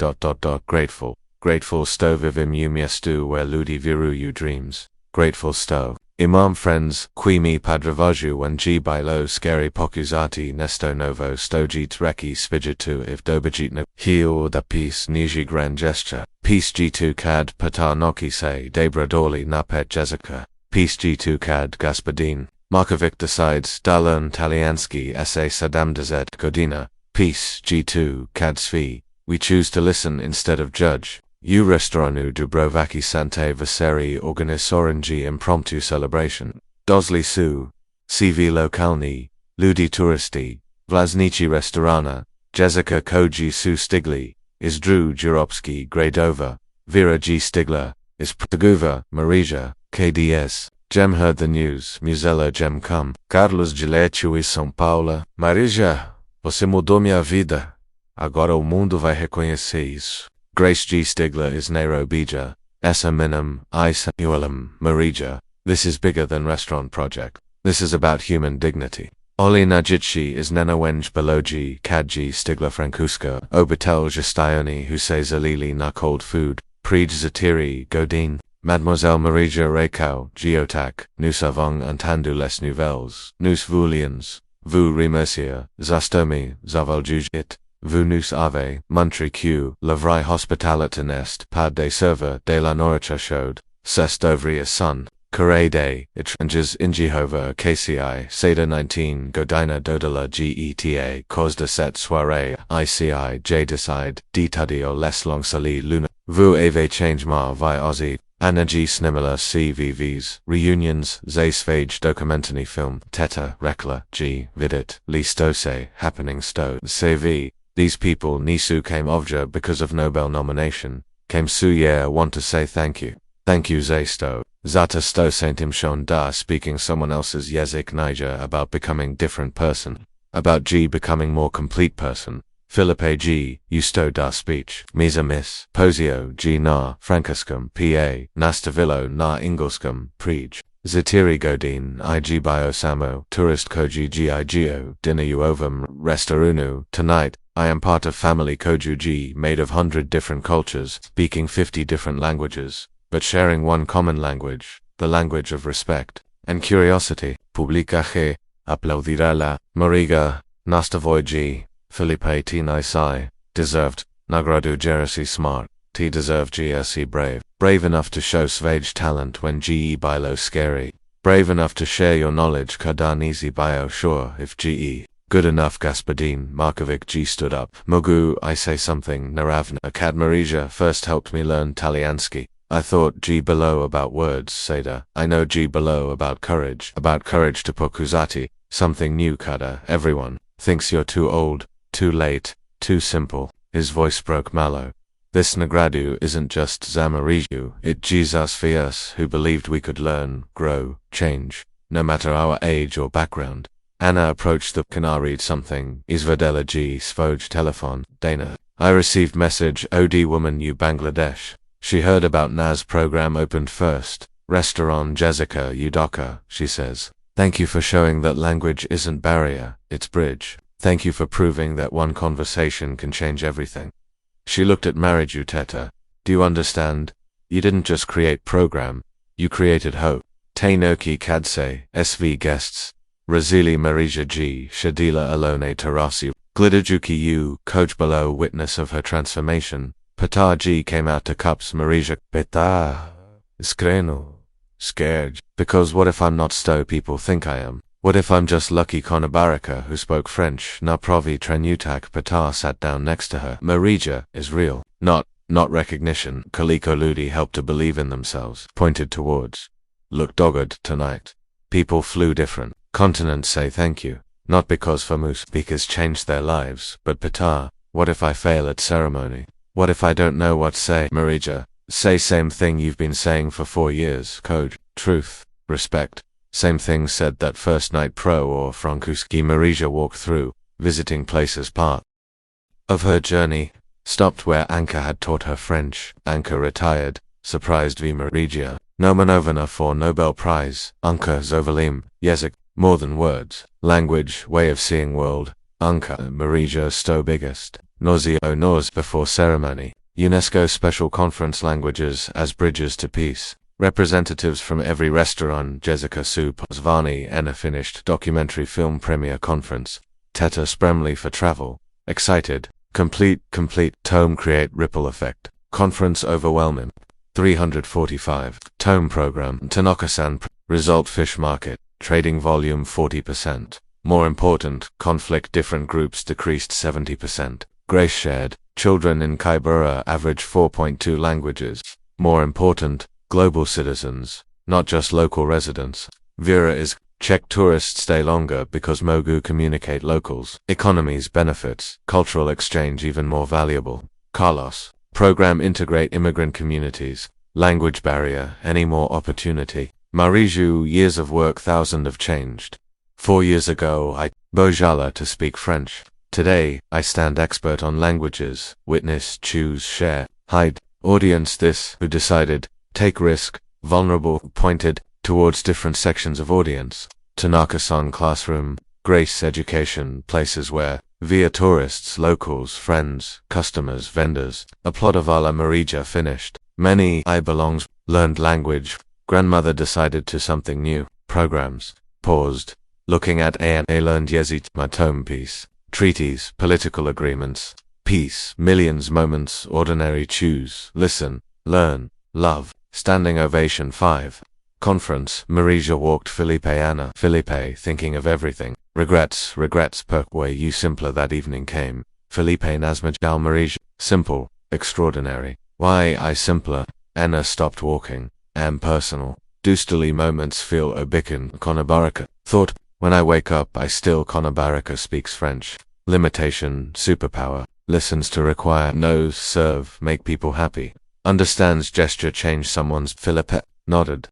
Grateful sto vivim u miestu where ludi viru u dreams, grateful sto. Imam friends, qui mi padravaju and G bilo scary pokuzati nesto novo stoji treki spijitu if dobijitna heal da peace niji grand gesture. Peace G2 kad patar noki se Dobrodošli napet jezika. Peace G2 kad Gospodin Markovic decides Dalan Talianski sa Sadamdazet Godina. Peace G2 kad Svi. We choose to listen instead of judge. U restoranu Dubrovaki Sante Vaseri organisorangi impromptu celebration. Dozli su. CV lokalni. Ludi turisti. Vlasnici restorana. Jezika koji su stigli. Izdru Juropski Gradova. Vera G. Stigler. Is Priguva, Marija, KDS. Jem heard the news, Muzela Jem come. Carlos Giletiu e São Paulo. Marija, você mudou minha vida. Agora o mundo vai reconhecer isso. Grace G. Stigler is Nairobija. Essa Minam, Isa Ualam, Marija. This is bigger than restaurant project. This is about human dignity. Oli Najitshi is Nenawenge Beloji, Kadji Stigler Francuska, Obitel Gistioni who say Zalili na cold food, Prij Zatiri, Godin, Mademoiselle Marija Rakau, Geotac, Nous avons entendu les nouvelles, nous voulions, vous remercier, Zastomi, Zavaljujit. Vous nous avez, montré que, la vraie hospitalité n'est pas de server de la nourriture chaude, c'est d'ouvrir son, carré des étranges in Njihovoj KCI, Seda 19 Godina Dodala GETA, cause de cette soirée, ICI, J decide, d'étudier les longs salis luna, vous avez changement vi Aussie, Energy Snimila CVVs, Reunions, Zaysvage Documentary Film, Teta, Rekla, G, Vidit, Listose, Happening Sto, CV. These people Nisu came ovja because of Nobel nomination, came suyer want to say thank you. Thank you Zaysto. Zata sto saintim shon da speaking someone else's yezik Niger about becoming different person. About G becoming more complete person. Philippe G, Usto da speech. Misa miss. Posio, G na, francuskom, PA, nastavilo na ingolskom, Prij. Zatiri Godin, IG bio samo, tourist koji gigio, dinner uovam, restorunu, tonight. I am part of family Kojuji made of 100 different cultures, speaking 50 different languages, but sharing one common language, the language of respect and curiosity. Publicaje, aplaudirala, Mariga, Nastavoji, Felipe T. Nisai, deserved, Nagradu Jeresi smart, T. deserved GSE brave, brave enough to show svage talent when GE bilo scary, brave enough to share your knowledge kadanizi bio sure if GE. Good enough Gospodin Markovic G stood up. Mogu I say something Naravna. Akad Marija first helped me learn Taliansky. I thought G below about words, Seda. I know G below about courage to pokuzati, something new kada. Everyone thinks you're too old, too late, too simple. His voice broke mallow. This Nagradu isn't just Zamariju, it Jesus for us who believed we could learn, grow, change, no matter our age or background. Anna approached the Can I read something? Izvedela G Svoj telephone, Dana. I received message OD woman U Bangladesh. She heard about Naz program opened first. Restaurant Jessica Udoka, she says. Thank you for showing that language isn't barrier, it's bridge. Thank you for proving that one conversation can change everything. She looked at Majčina. Do you understand? You didn't just create program, you created hope. Tainoki kadse, SV guests. Razili Marija G. Shadila Alone Tarasi. Glidajuki U. Coach below witness of her transformation. Pata G came out to cups Marija. Peta. Skreno. Scared. Because what if I'm not sto people think I am? What if I'm just lucky konobarica who spoke French? Na provi trenutak. Pata sat down next to her. Marija is real. Not recognition. Koliko Ludi helped to believe in themselves. Pointed towards. Look dogged tonight. People flew different. Continents say thank you. Not because famous speakers changed their lives, but Pata, what if I fail at ceremony? What if I don't know what say? Marija, say same thing you've been saying for 4 years. Code, truth, respect. Same thing said that first night pro or francuskom. Marija walked through, visiting places part of her journey. Stopped where Anka had taught her French. Anka retired, surprised v Marija. Nomenovana for Nobel Prize. Anka zovalim, jezik, more than words. Language, way of seeing world. Anka, Marija sto biggest. Nausea o nose before ceremony. UNESCO special conference languages as bridges to peace. Representatives from every restaurant. Jessica Soup. Zvani Enna finished documentary film premiere conference. Teta Spremly for travel. Excited. Complete. Tome create ripple effect. Conference overwhelming. 345. Tome program. Tanaka-san. Result fish market. Trading volume 40%. More important, conflict different groups decreased 70%. Grace shared. Children in Kaibura average 4.2 languages. More important, global citizens, not just local residents. Vera is Czech tourists stay longer because Mogu communicate locals. Economies benefits. Cultural exchange even more valuable. Carlos. Program integrate immigrant communities. Language barrier, any more opportunity. Mariju, years of work, thousand have changed. 4 years ago I bojala to speak French. Today, I stand expert on languages, witness, choose, share, hide, audience this, who decided, take risk, vulnerable, pointed, towards different sections of audience. Tanaka-san classroom, Grace education, places where, via tourists, locals, friends, customers, vendors, a plot of a la Marija finished. Many I belongs, learned language, grandmother decided to something new, programs, paused, looking at a learned yezit, my tome piece, treaties, political agreements, peace, millions moments, ordinary choose, listen, learn, love, standing ovation 5. Conference, Marija walked Felipe Anna, Felipe thinking of everything, regrets, perk way you simpler that evening came, Felipe Nazmaj Al Marija, simple, extraordinary, why I simpler, Anna stopped walking, am personal, dustally moments feel obican, konobarica, thought, when I wake up I still konobarica speaks French, limitation, superpower, listens to require, knows, serve, make people happy, understands gesture change someone's, Felipe, nodded,